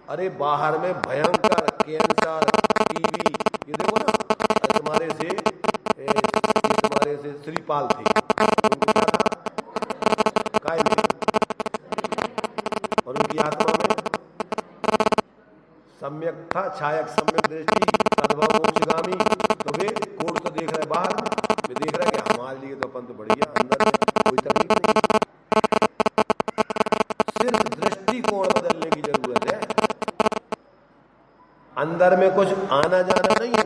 अरे बाहर में भयंकर कैंसर, टीबी, ये देखो ना, तुम्हारे से श्रीपाल थे, उनको क्या था? काय में, और उनकी आत्मा में सम्यक था, छायक सम्यक दृष्टि, तद्भव मोक्षगामी। तो वे कोट तो देख रहे बाहर में, वे देख रहे कि हमारे लिए तो अपन तो बढ़िया, अंदर में कोई तकलीफ नहीं। सिर्फ दृष्टिकोण बदलने की जरूरत है, अंदर में कुछ आना जाना नहीं है।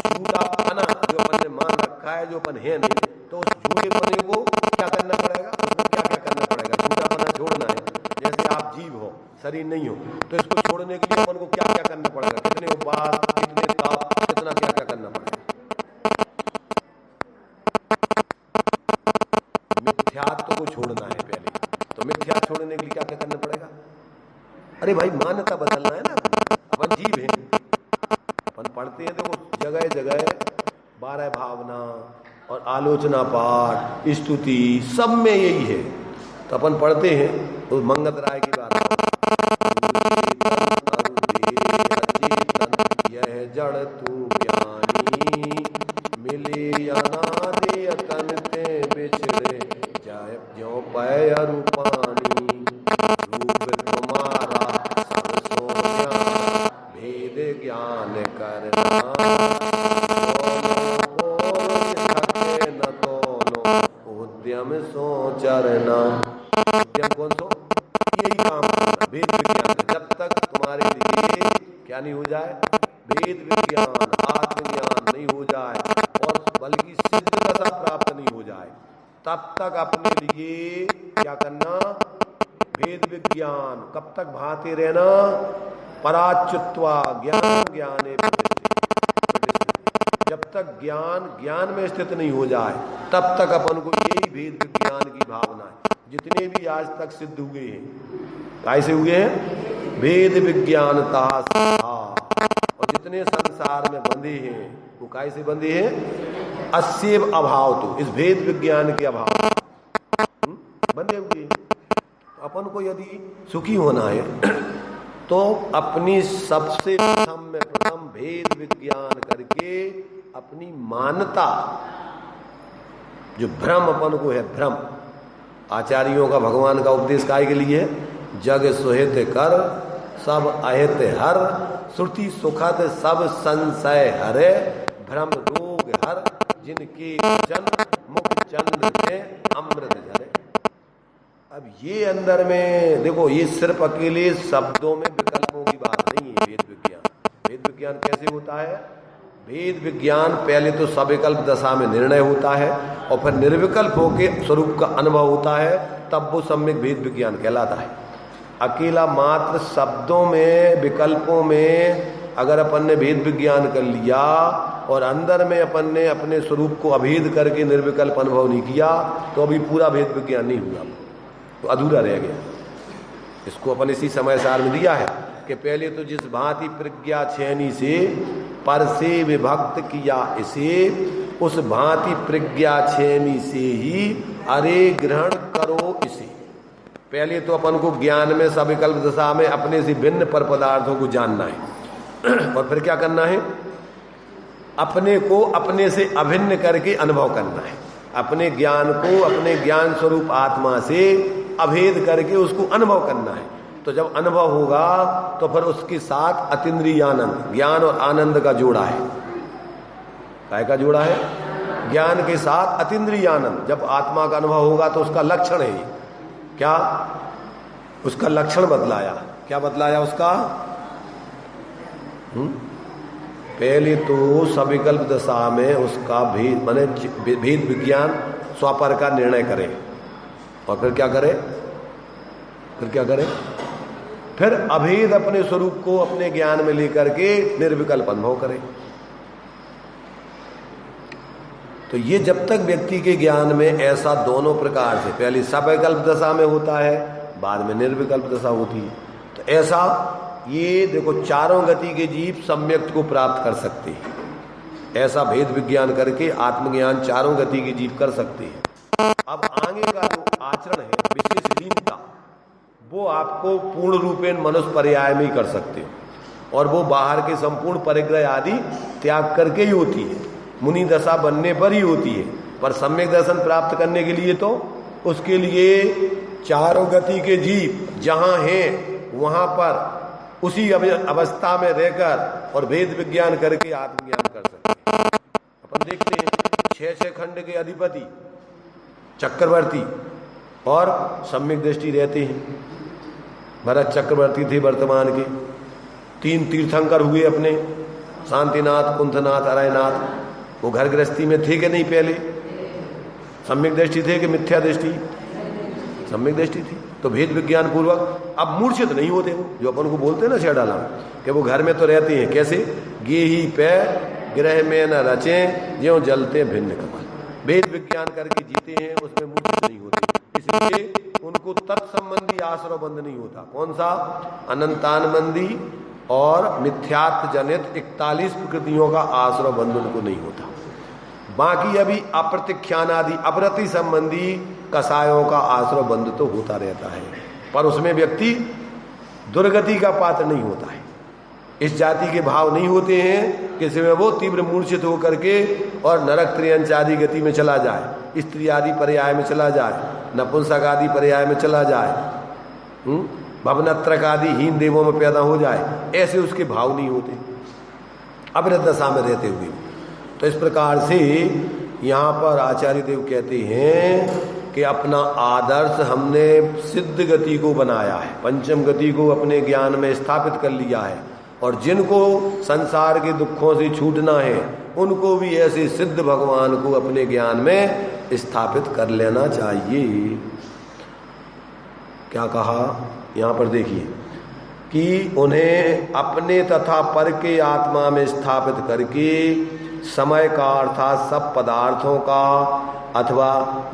झूठापना जो अपन ने मान रखा है, जो अपन है नहीं, तो उस झूठेपने को क्या करना पड़ेगा? उसमें क्या क्या करना पड़ेगा? झूठापना छोड़ना है। जैसे आप जीव हो, शरीर नहीं हो, तो इसको छोड़ने के लिए अपन को क्या क्या करना पड़ेगा? कितने उपवास, कितने ताप, कितना क्या क्या करना पड़ेगा? मिथ्यात्व को छोड़ना है पहले, तो मिथ्या छोड़ने के लिए क्या क्या करना पड़ेगा? अरे भाई मान्यता बदलना है ना, अपन जीव है, अपन पढ़ते हैं देखो जगह जगह 12 भावना और आलोचना पाठ, स्तुति, सब में यही है। तो अपन पढ़ते हैं तो मंगत राय की बात, यह जड़ तू ज्ञानी, मिले या ना दे तन ते बिछड़े, जाय ज्यों पय रूपानी, रूप तुम्हारा सब सोया, भेद ज्ञान करना, न दोनों उद्यम सो चरना। उद्यम कौन सो? यही काम करना, भेद विज्ञान। जब तक तुम्हारे लिए क्या नहीं हो जाए? भेद विज्ञान, आत्मज्ञान नहीं हो जाए, और बल्कि सिद्ध दशा प्राप्त नहीं हो जाए, तब तक अपने लिए क्या करना? भेद विज्ञान कब तक भाते रहना? पराच्युत्वा ज्ञान ज्ञाने प्रतिष्ठित। जब तक ज्ञान में स्थित नहीं हो जाए, तब तक अपन को यही भेद विज्ञान की भावना है। जितने भी आज तक सिद्ध हुए हैं, कैसे हुए हैं? भेद विज्ञानता। और जितने संसार में बंधे हैं वो कैसे बंधे हैं? अस्येव अभाव, तो इस भेद विज्ञान के अभाव बंधे हुए। अपन को यदि सुखी होना है तो अपनी सबसे प्रथम भेद विज्ञान करके अपनी मानता, जो भ्रम अपन को है, भ्रम। आचार्यों का, भगवान का उपदेश काय के लिए है? जग सुहित कर सब अहित हर, श्रुति सुखद सब संशय हरे, भ्रम रोग हर, जिनके जन मुख चंद्र के अमृत झरे। अब ये अंदर में देखो, ये सिर्फ अकेले शब्दों में विकल्पों की बात नहीं है। भेद विज्ञान, भेद विज्ञान कैसे होता है? भेद विज्ञान पहले तो सविकल्प दशा में निर्णय होता है, और फिर निर्विकल्प होकर स्वरूप का अनुभव होता है, तब वो सम्यक भेद विज्ञान कहलाता है। अकेला मात्र शब्दों में, विकल्पों में अगर अपन ने भेद विज्ञान कर लिया और अंदर में अपन ने अपने स्वरूप को अभेद करके निर्विकल्प अनुभव नहीं किया, तो अभी पूरा भेद विज्ञान नहीं हुआ, तो अधूरा रह गया। इसको अपन इसी समय सार में दिया है कि पहले तो जिस भांति प्रज्ञा छेनी से पर से विभक्त किया इसे, उस भांति प्रज्ञा छेनी से ही अरे ग्रहण करो इसे। पहले तो अपन को ज्ञान में सविकल्प दशा में अपने से भिन्न पर पदार्थों को जानना है, और फिर क्या करना है? अपने को अपने से अभिन्न करके अनुभव करना है। अपने ज्ञान को अपने ज्ञान स्वरूप आत्मा से अभेद करके उसको अनुभव करना है। तो जब अनुभव होगा तो फिर उसके साथ अतीन्द्रिय आनंद, ज्ञान और आनंद का जोड़ा है। काय का जोड़ा है? ज्ञान के साथ अतीन्द्रिय आनंद। जब आत्मा का अनुभव होगा तो उसका लक्षण है ये। क्या उसका लक्षण बदलाया? क्या बदलाया उसका? पहले तो सविकल्प दशा में उसका भेद माने भेद विज्ञान स्वापर का निर्णय करे, और फिर क्या करे? फिर अभेद अपने स्वरूप को अपने ज्ञान में लेकर के निर्विकल्प अनुभव करे। तो ये जब तक व्यक्ति के ज्ञान में ऐसा दोनों प्रकार से, पहले सविकल्प दशा में होता है, बाद में निर्विकल्प दशा होती है, तो ऐसा ये देखो चारों गति के जीव सम्यक को प्राप्त कर सकते हैं। ऐसा भेद विज्ञान करके आत्मज्ञान चारों गति के जीव कर सकते हैं। अब आगे का जो आचरण है विशेष लीनता, वो आपको पूर्ण रूपेण मनुष्य पर्याय में ही कर सकते हो, और वो बाहर के संपूर्ण परिग्रह आदि त्याग करके ही होती है, मुनि दशा बनने पर ही होती है। पर सम्यक दर्शन प्राप्त करने के लिए तो उसके लिए चारों गति के जीव जहां हैं वहां पर उसी अवस्था में रहकर और भेद विज्ञान करके आत्मज्ञान कर सकते हैं। अपन देखते हैं 6 खंड के अधिपति चक्रवर्ती और सम्यक दृष्टि रहते हैं। भरत चक्रवर्ती थे वर्तमान के, 3 तीर्थंकर हुए अपने, शांतिनाथ, कुंथनाथ, अरयनाथ। वो घर गृहस्थी में थे कि नहीं? पहले सम्यक दृष्टि थे कि मिथ्या दृष्टि? सम्यक दृष्टि थी। तो भेद विज्ञान पूर्वक अब मूर्छित नहीं होते वो, जो अपन को बोलते हैं ना शेडाला कि वो घर में तो रहते हैं। कैसे? गे ही पे ग्रह में न रचे ज्यों जलते भिन्न कमल। भेद विज्ञान करके जीते हैं, उसमें मूर्छित नहीं होते, इसलिए उनको तत्संबंधी आश्रय बंध नहीं होता। कौन सा? अनंतानबंधी और मिथ्यात्व जनित 41 प्रकृतियों का आश्रय बंध उनको नहीं होता। बाकी अभी अप्रतिख्यान आदि अपरति संबंधी कसायों का आश्रय बंध तो होता रहता है, पर उसमें व्यक्ति दुर्गति का पात्र नहीं होता है। इस जाति के भाव नहीं होते हैं कि में वो तीव्र मूर्छित होकर के और नरक त्रियंच आदि गति में चला जाए, स्त्री आदि पर्याय में चला जाए, नपुंसक आदि पर्याय में चला जाए, भवनत्रक आदि हीन देवों में पैदा हो जाए। ऐसे उसके भाव नहीं होते अविरत दशा में रहते हुए। तो इस प्रकार से यहाँ पर आचार्य देव कहते हैं कि अपना आदर्श हमने सिद्ध गति को बनाया है, पंचम गति को अपने ज्ञान में स्थापित कर लिया है, और जिनको संसार के दुखों से छूटना है उनको भी ऐसे सिद्ध भगवान को अपने ज्ञान में स्थापित कर लेना चाहिए। क्या कहा यहाँ पर देखिए कि उन्हें अपने तथा पर के आत्मा में स्थापित करके समय का अर्थात सब पदार्थों का अथवा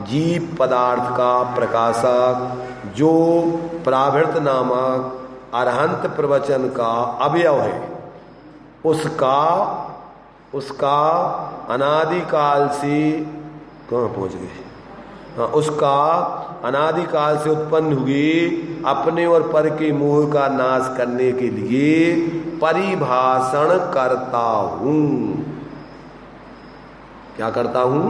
जीव पदार्थ का प्रकाशक जो प्राभृत नामक अरहंत प्रवचन का अवयव है, उसका अनादिकाल से कहाँ पहुँच गए? उसका अनादिकाल से उत्पन्न हुए अपने और पर के मोह का नाश करने के लिए परिभाषण करता हूँ। क्या करता हूँ?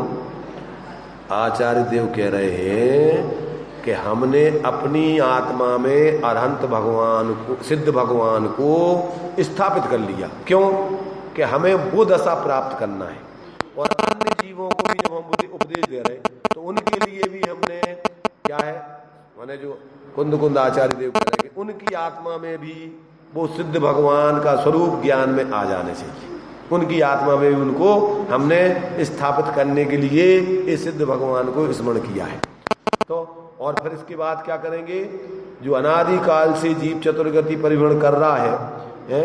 आचार्य देव कह रहे हैं कि हमने अपनी आत्मा में अरहंत भगवान को, सिद्ध भगवान को स्थापित कर लिया। क्यों? कि हमें वो दशा प्राप्त करना है, और अन्य जीवों को भी जब हम उपदेश दे रहे हैं तो उनके लिए भी हमने क्या है, माने जो कुंद आचार्य देव कह रहे हैं उनकी आत्मा में भी वो सिद्ध भगवान का स्वरूप ज्ञान में आ जाने चाहिए। उनकी आत्मा में उनको हमने स्थापित करने के लिए इस सिद्ध भगवान को स्मरण किया है। तो और फिर इसके बाद क्या करेंगे? जो अनादिकाल से जीव चतुर्गति परिभ्रमण कर रहा है,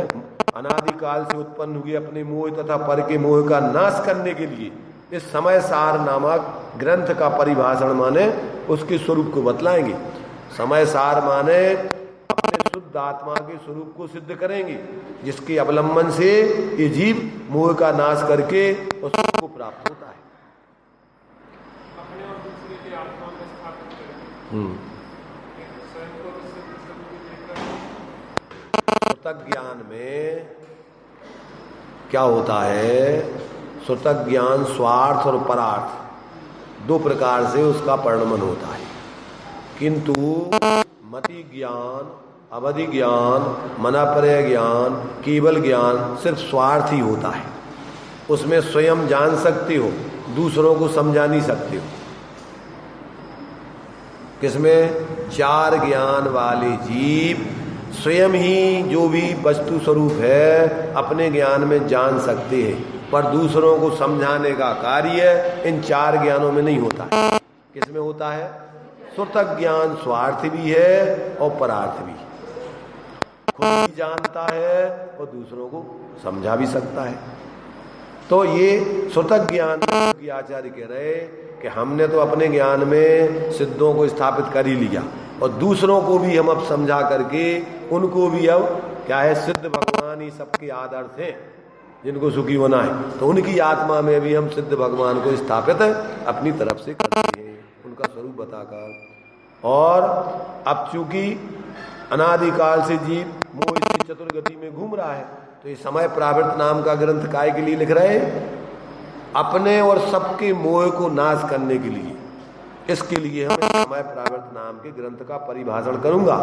अनादिकाल से उत्पन्न हुए अपने मोह तथा पर के मोह का नाश करने के लिए इस समय सार नामक ग्रंथ का परिभाषण माने उसके स्वरूप को बतलाएंगे। समय सार माने अपने शुद्ध आत्मा के स्वरूप को सिद्ध करेंगे, जिसके अवलंबन से ये जीव मोह का नाश करके उस सुख को प्राप्त होता है। श्रुतक ज्ञान में क्या होता है? श्रुतक ज्ञान स्वार्थ और परार्थ दो प्रकार से उसका परिणमन होता है, किंतु मति ज्ञान, अवधि ज्ञान, मनापर्य ज्ञान, केवल ज्ञान सिर्फ स्वार्थ ही होता है। उसमें स्वयं जान सकते हो, दूसरों को समझा नहीं सकते हो। किसमें? चार ज्ञान वाले जीव स्वयं ही जो भी वस्तु स्वरूप है अपने ज्ञान में जान सकते हैं, पर दूसरों को समझाने का कार्य इन चार ज्ञानों में नहीं होता है। किसमें होता है? सुतक ज्ञान स्वार्थ भी है और परार्थ भी, खुद भी जानता है और दूसरों को समझा भी सकता है। तो ये सुतक ज्ञान की आचार्य कह रहे कि हमने तो अपने ज्ञान में सिद्धों को स्थापित कर ही लिया और दूसरों को भी हम अब समझा करके उनको भी अब क्या है, सिद्ध भगवान ही सबके आदर्श हैं जिनको सुखी होना है, तो उनकी आत्मा में भी हम सिद्ध भगवान को स्थापित अपनी तरफ से करते हैं, उनका स्वरूप बताकर। और अब चूंकि अनादिकाल से जीव मोह की चतुर्गति में घूम रहा है, तो ये समय प्रावृत नाम का ग्रंथ काय के लिए लिख रहे हैं? अपने और सबके मोह को नाश करने के लिए। इसके लिए हम समय प्रावृत नाम के ग्रंथ का परिभाषण करूंगा,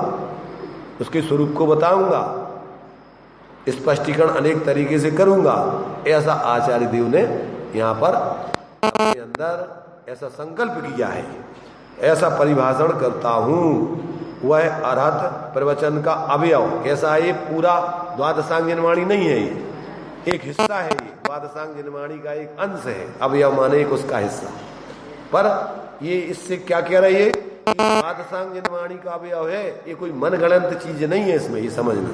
उसके स्वरूप को बताऊंगा, स्पष्टीकरण अनेक तरीके से करूंगा। ऐसा आचार्य देव ने यहाँ पर अपने अंदर ऐसा संकल्प किया है, ऐसा परिभाषण करता हूं। वह अरहत प्रवचन का अवयव कैसा है? ये पूरा द्वादशांग जनवाणी नहीं है, ये एक हिस्सा है, ये द्वादशांग जनवाणी का एक अंश है। अवयव माने एक उसका हिस्सा, पर ये इससे क्या कह रही है? द्वादशांग जनवाणी का अवयव है, ये कोई मनगणंत चीज नहीं है। इसमें ये समझना,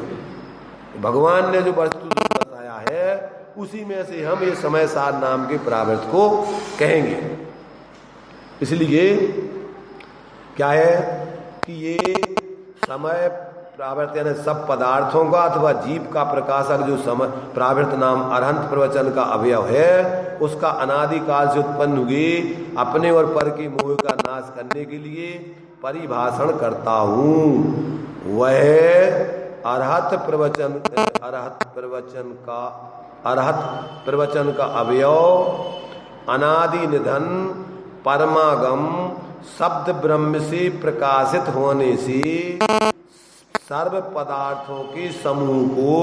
भगवान ने जो वस्तु बताया है उसी में से हम ये समय सार नाम के प्रावृत को कहेंगे। इसलिए क्या है कि ये समय प्रावृत यानी सब पदार्थों का अथवा जीव का प्रकाशक जो समय प्रावृत नाम अरहंत प्रवचन का अवयव है, उसका अनादिकाल से उत्पन्न हुए अपने और पर के मोह का नाश करने के लिए परिभाषण करता हूं। वह अरहत प्रवचन का अवयव अनादि निधन परमागम शब्द ब्रह्म से प्रकाशित होने से सर्व पदार्थों के समूह को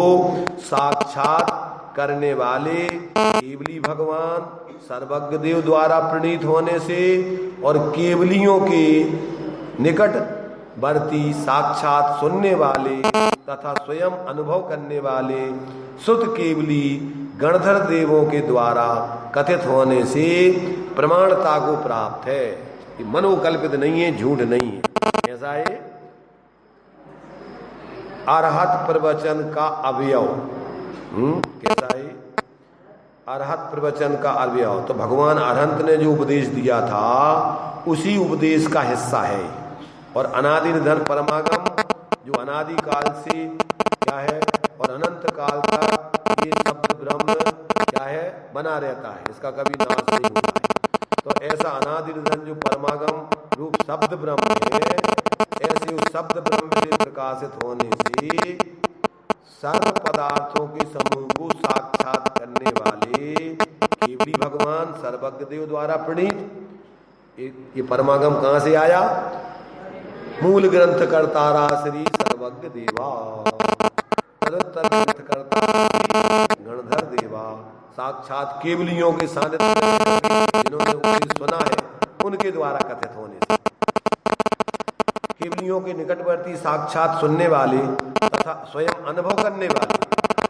साक्षात करने वाले केवली भगवान सर्वज्ञ देव द्वारा प्रणीत होने से और केवलियों के निकटवर्ती साक्षात सुनने वाले तथा स्वयं अनुभव करने वाले सुत केवली गणधर देवों के द्वारा कथित होने से प्रमाणता को प्राप्त है। मनोकल्पित नहीं है, झूठ नहीं है। ऐसा है अरहत प्रवचन का अवयव। कैसा है? अरहत प्रवचन का अवयव तो भगवान अरहंत ने जो उपदेश दिया था उसी उपदेश का हिस्सा है। और अनादि निधन परमागम जो अनादि काल से क्या है और अनंत काल तक ये शब्द ब्रह्म क्या है बना रहता है, इसका कभी नाश नहीं होता है। तो ऐसा अनादि निधन जो परमागम रूप शब्द ब्रह्म है, ऐसे उस शब्द ब्रह्म से प्रकाशित होने से सर्व पदार्थों के समूह को साक्षात करने वाले केवली भगवान सर्वज्ञ देव द्वारा प्रणीत ये परमागम कहां से आया? मूल ग्रंथ कर्तारा श्री सर्वज्ञ देवा, ग्रंथ कर्ता गणधर देवा, साक्षात केवलियों के सानिध्य जिन्होंने उपदेश सुना है उनके द्वारा कथित होने से केवलियों के निकटवर्ती साक्षात सुनने वाले तथा स्वयं अनुभव करने वाले।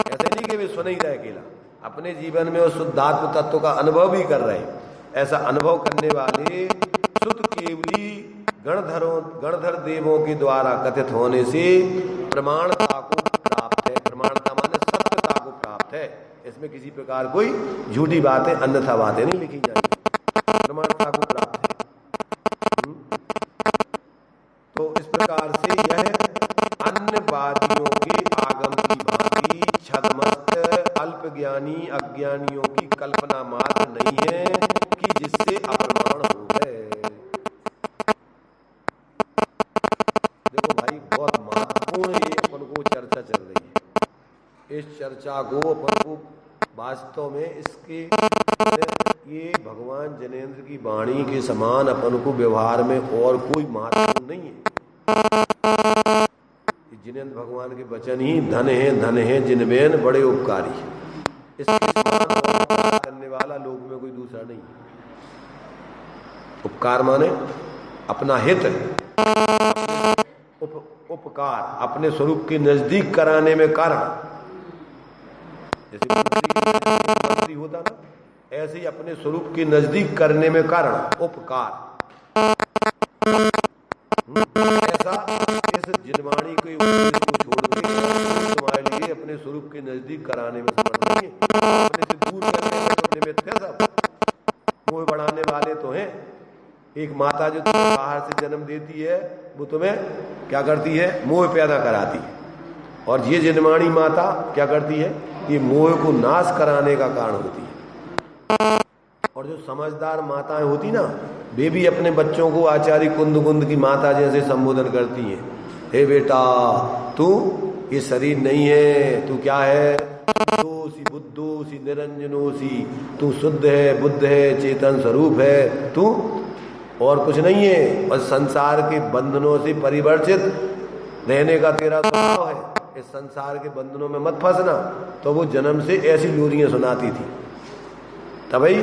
ऐसे नहीं कि वे सुन ही रहे अकेला, अपने जीवन में उस शुद्धात्म तत्व का अनुभव भी कर रहे, ऐसा अनुभव करने वाले शुद्ध केवली गणधर देवों के द्वारा कथित होने से प्रमाणता को प्राप्त है। प्रमाणता माने सत्यता को प्राप्त है, इसमें किसी प्रकार कोई झूठी बातें अन्यथा बातें नहीं लिखी जाएगी, प्रमाणता को प्राप्त है। तो इस प्रकार से यह अन्य वादियों के आगम की भांति छदमस्त अल्पज्ञानी अज्ञानियों की कल्पना मात्र नहीं है कि जिससे अप्रमाण हो गए। देखो भाई, बहुत महत्वपूर्ण ये अपन को चर्चा चल रही है। इस चर्चा को अपन को वास्तव में इसके ये भगवान जनेन्द्र की वाणी के समान अपन को व्यवहार में और कोई महत्वपूर्ण नहीं है। जिनेन्द्र भगवान के वचन ही धन है जिनमें बड़े उपकारी। इसके समान करने वाला लोक में कोई दूसरा नहीं। उपकार माने अपना हित, उपकार अपने स्वरूप के नजदीक कराने में कारण। जैसे मंत्री होता ना, ऐसे ही अपने स्वरूप के नजदीक करने में कारण उपकार। ऐसा इस जिनवाणी के उपदेश को छोड़ के तुम्हारे लिए अपने स्वरूप के नजदीक कराने में समर्थ नहीं है। अपने से दूर करने में तो निमित्त है सब, मोह बढ़ाने वाले तो हैं। एक माता जो तुम्हें बाहर से जन्म देती है वो तुम्हें क्या करती है? मोह पैदा कराती है। और ये जिनवाणी माता क्या करती है? ये मोह को नाश कराने का कारण होती है। और जो समझदार माताएं होती ना, वे भी अपने बच्चों को आचार्य कुंद कुंद की माता जैसे संबोधन करती हैं। हे बेटा, तू ये शरीर नहीं है, तू क्या है? शुद्धोसी बुद्धोसी निरंजनोसी, तू शुद्ध है, बुद्ध है, चेतन स्वरूप है तू, और कुछ नहीं है। और संसार के बंधनों से परिवर्तित रहने का तेरा स्वभाव है। इस संसार के बंधनों में मत फंसना। तो वो जन्म से ऐसी लोरियां सुनाती थी। तब भाई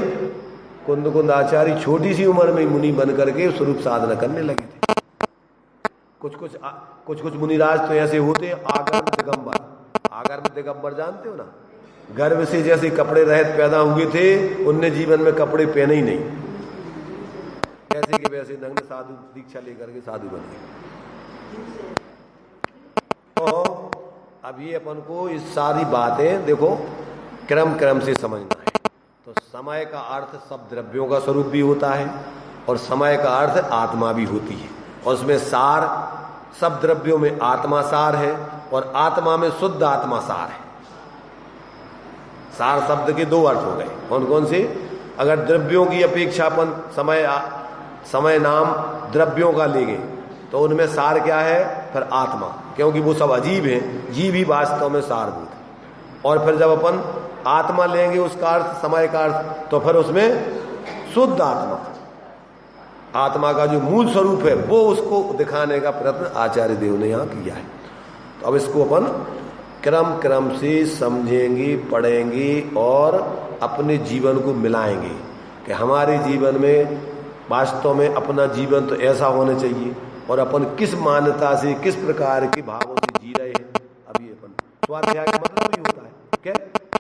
कुंद कुंद आचार्य छोटी सी उम्र में मुनि बन करके स्वरूप साधना करने लगे थे। कुछ कुछ मुनिराज तो ऐसे होते आगर्भ दिगंबर। आगर्भ दिगंबर जानते हो ना? गर्भ से जैसे कपड़े रहित पैदा हुए थे, उनने जीवन में कपड़े पहने ही नहीं, ऐसे के वैसे नग्न साधु दीक्षा लेकर के साधु बन गए। तो अभी अपन को इस सारी बातें देखो क्रम क्रम से समझना है। तो समय का अर्थ सब द्रव्यों का स्वरूप भी होता है, और समय का अर्थ आत्मा भी होती है। और उसमें सार, सब द्रव्यों में आत्मा सार है, और आत्मा में शुद्ध आत्मा सार है। सार शब्द के दो अर्थ हो गए। कौन कौन से? अगर द्रव्यों की अपेक्षा अपन समय नाम द्रव्यों का लेंगे तो उनमें सार क्या है? फिर आत्मा, क्योंकि वो सब अजीब हैं, जीव ही वास्तव में सारभूत है। और फिर जब अपन आत्मा लेंगे उसका अर्थ, समय का अर्थ, तो फिर उसमें शुद्ध आत्मा, आत्मा का जो मूल स्वरूप है वो उसको दिखाने का प्रयत्न आचार्य देव ने यहाँ किया है। तो अब इसको अपन क्रम क्रम से समझेंगे, पढ़ेंगे और अपने जीवन को मिलाएंगे कि हमारे जीवन में वास्तव में अपना जीवन तो ऐसा होना चाहिए, और अपन किस मान्यता से, किस प्रकार के भावों से जी रहे हैं। अभी अपन स्वाध्याय का मतलब ही होता है क्या?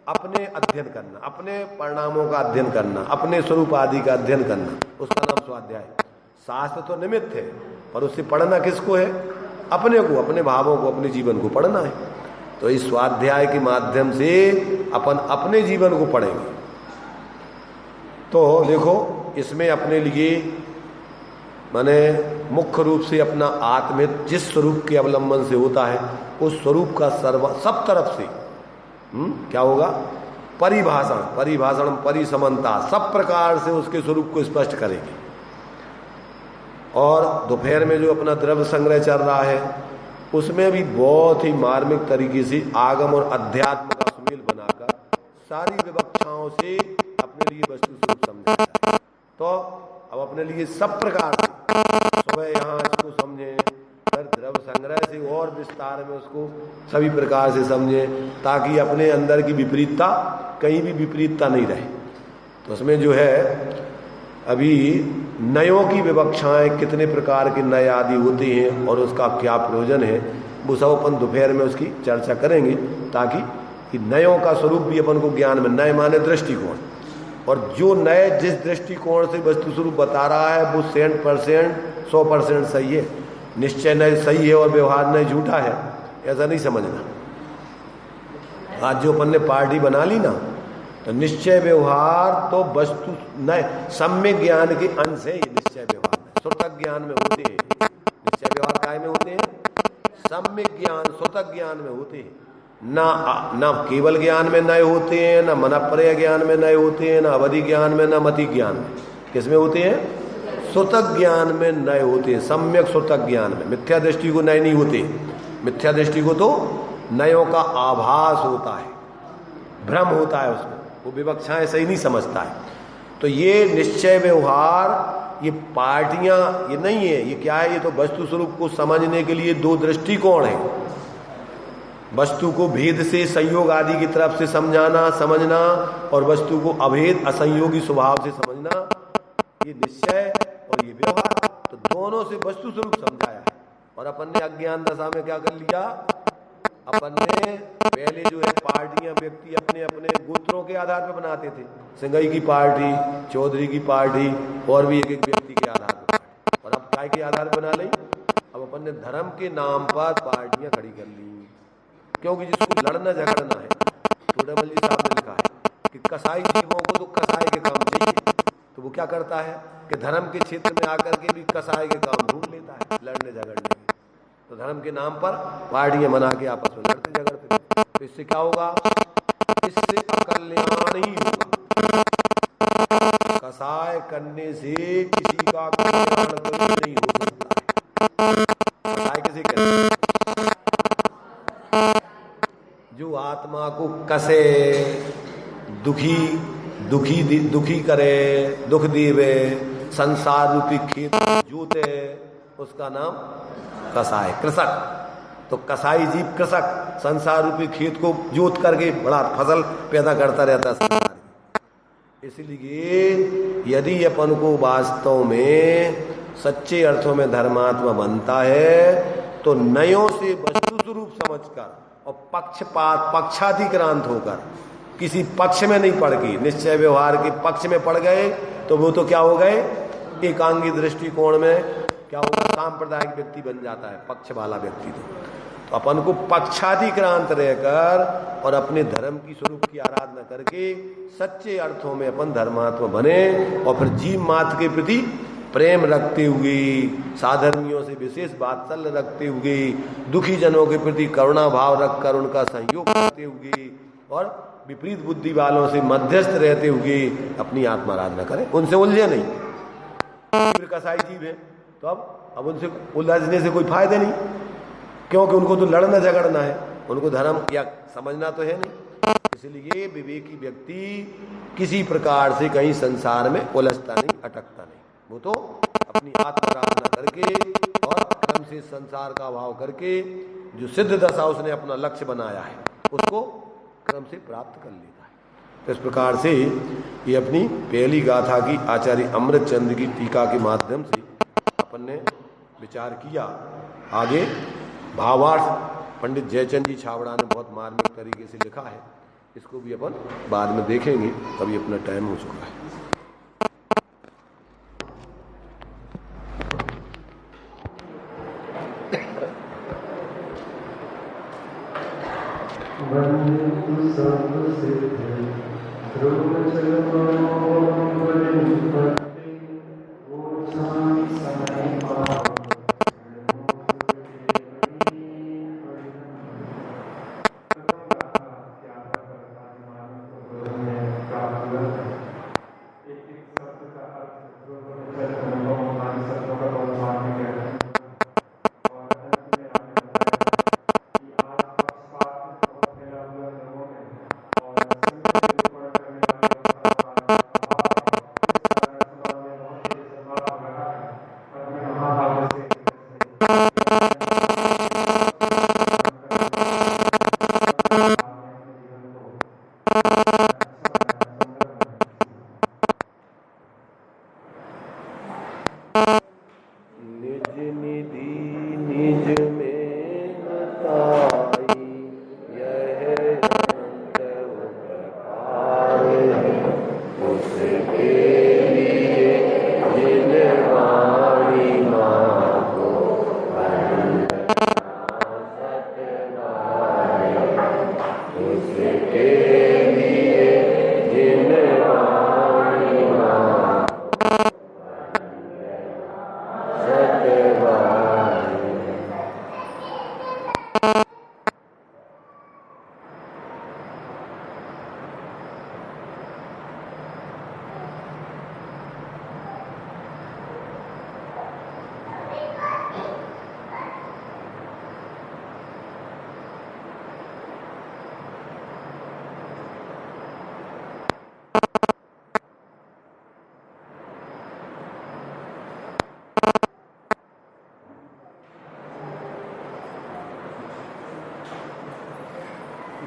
अपने अध्ययन करना, अपने परिणामों का अध्ययन करना, अपने स्वरूप आदि का अध्ययन करना, उसका नाम स्वाध्याय। शास्त्र तो निमित्त है, पर उससे पढ़ना किसको है? अपने को, अपने भावों को, अपने जीवन को पढ़ना है। तो इस स्वाध्याय के माध्यम से अपन अपने जीवन को पढ़ेंगे। तो देखो इसमें अपने लिए माने मुख्य रूप से अपना आत्मित जिस स्वरूप के अवलंबन से होता है, उस स्वरूप का सब तरफ से क्या होगा? परिभाषण, परिसमता, सब प्रकार से उसके स्वरूप को स्पष्ट करेंगे। और दोपहर में जो अपना द्रव्य संग्रह चल रहा है, उसमें भी बहुत ही मार्मिक तरीके से आगम और अध्यात्म का सुमेल बनाकर सारी विवक्षाओं से अपने लिए वस्तु स्वरूप समझा जाता है। तो अब अपने लिए सब प्रकार से सुबह यहाँ इसको समझें, फिर द्रव्य संग्रह से और विस्तार में उसको सभी प्रकार से समझें, ताकि अपने अंदर की विपरीतता, कहीं भी विपरीतता नहीं रहे। तो उसमें जो है अभी नयों की विवक्षाएं, कितने प्रकार के नए आदि होते हैं और उसका क्या प्रयोजन है, वो सब अपन दोपहर में उसकी चर्चा करेंगे, ताकि कि नयों का स्वरूप भी अपन को ज्ञान में, नए माने दृष्टिकोण, और जो नए जिस दृष्टिकोण से वस्तु स्वरूप बता रहा है वो 100% सही है। निश्चय नए सही है और व्यवहार नए झूठा है, ऐसा नहीं समझना। आज जो अपन ने पार्टी बना ली ना, तो निश्चय व्यवहार तो वस्तु नए सम्यक ज्ञान के अंश है। ये निश्चय व्यवहार श्रुतक ज्ञान में होते हैं। निश्चय व्यवहार काय में होते हैं? सम्यक ज्ञान, श्रुतक ज्ञान में होते हैं। ना केवल ज्ञान में नए होते हैं, ना मनप्रय ज्ञान में नए होते हैं, ना अवधि ज्ञान में, ना मति ज्ञान में। किसमें होते हैं? श्रुतक ज्ञान में नए होते हैं, सम्यक श्रुतक ज्ञान में। मिथ्या दृष्टि को नए नहीं होते। मिथ्या दृष्टि को तो नयों का आभास होता है, भ्रम होता है उसमें, वो विवक्षाएं सही नहीं समझता है। तो ये निश्चय व्यवहार, ये पार्टियां, ये नहीं है। ये क्या है? ये तो वस्तु स्वरूप को समझने के लिए दो दृष्टिकोण है। वस्तु को भेद से संयोग आदि की तरफ से समझाना समझना और वस्तु को अभेद असंयोगी स्वभाव से समझना, ये निश्चय और ये व्यवहार, तो दोनों से वस्तु स्वरूप समझाया है। और अपन ने अज्ञान दशा में क्या कर लिया, अपन ने पहले जो है पार्टियां व्यक्ति अपने अपने गोत्रों के आधार पर बनाते थे, सिंगई की पार्टी, चौधरी की पार्टी, और भी एक एक व्यक्ति के आधार पर, और अब काय के आधार पर बना ली, अब अपन ने धर्म के नाम पर पार्टियां खड़ी कर ली। क्योंकि जिसको लड़ना झगड़ना है, टोडामल जी साहब ने लिखा है कि कसाई जीवों को तो कसाई के काम चाहिए, तो वो क्या करता है कि धर्म के क्षेत्र में आकर के भी कसाई के काम ढूंढ लेता है लड़ने झगड़ने के। तो धर्म के नाम पर पार्टियां बना के आपस में लड़ते झगड़ते, तो इससे क्या होगा, इससे अकल्याण ही होगा। कसाय करने से किसी का कल्याण कभी नहीं हो सकता है। कसाय किसे कहते हैं, जो आत्मा को कसे, दुखी करे, दुख देवे, संसार रूपी खेत जोते, उसका नाम कसाय, कृषक। तो कसाई जीव कृषक संसार रूपी खेत को जोत करके बड़ा फसल पैदा करता रहता है संसार में। इसलिए यदि अपन को वास्तव में सच्चे अर्थों में धर्मात्मा बनता है, तो नयों से वस्तु स्वरूप समझकर और पक्षपात पक्षाधिक्रांत होकर किसी पक्ष में नहीं पड़ गई, निश्चय व्यवहार के पक्ष में पड़ गए, तो वो तो क्या हो गए, एकांगी दृष्टिकोण में क्या होगा, सांप्रदायिक व्यक्ति बन जाता है, पक्ष वाला व्यक्ति। तो अपन को पक्षाधिक्रांत रहकर और अपने धर्म की स्वरूप की आराधना करके सच्चे अर्थों में अपन धर्मात्मा बने, और फिर जीव मात्र के प्रति प्रेम रखते हुए, साधर्मियों से विशेष वात्सल्य रखते हुए, दुखी जनों के प्रति करुणा भाव रखकर उनका सहयोग करते हुए, और विपरीत बुद्धि वालों से मध्यस्थ रहते हुए अपनी आत्माराधना करें, उनसे उलझे नहीं। कसाई जीव है, तो अब उनसे उलझने से कोई फायदा नहीं, क्योंकि उनको तो लड़ना झगड़ना है, उनको धर्म या समझना तो है नहीं। इसलिए विवेकी व्यक्ति किसी प्रकार से कहीं संसार में उलझता नहीं, अटकता नहीं, वो तो अपनी आत्माराधना करके और क्रम से संसार का भाव करके जो सिद्ध दशा उसने अपना लक्ष्य बनाया है उसको क्रम से प्राप्त कर लेता है। तो इस प्रकार से ये अपनी पहली गाथा की आचार्य अमृत चंद की टीका के माध्यम से अपन ने विचार किया। आगे भावार्थ पंडित जयचंद जी छाबड़ा ने बहुत मार्मिक तरीके से लिखा है, इसको भी अपन बाद में देखेंगे, अभी अपना टाइम हो चुका है।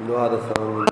द्वादशांग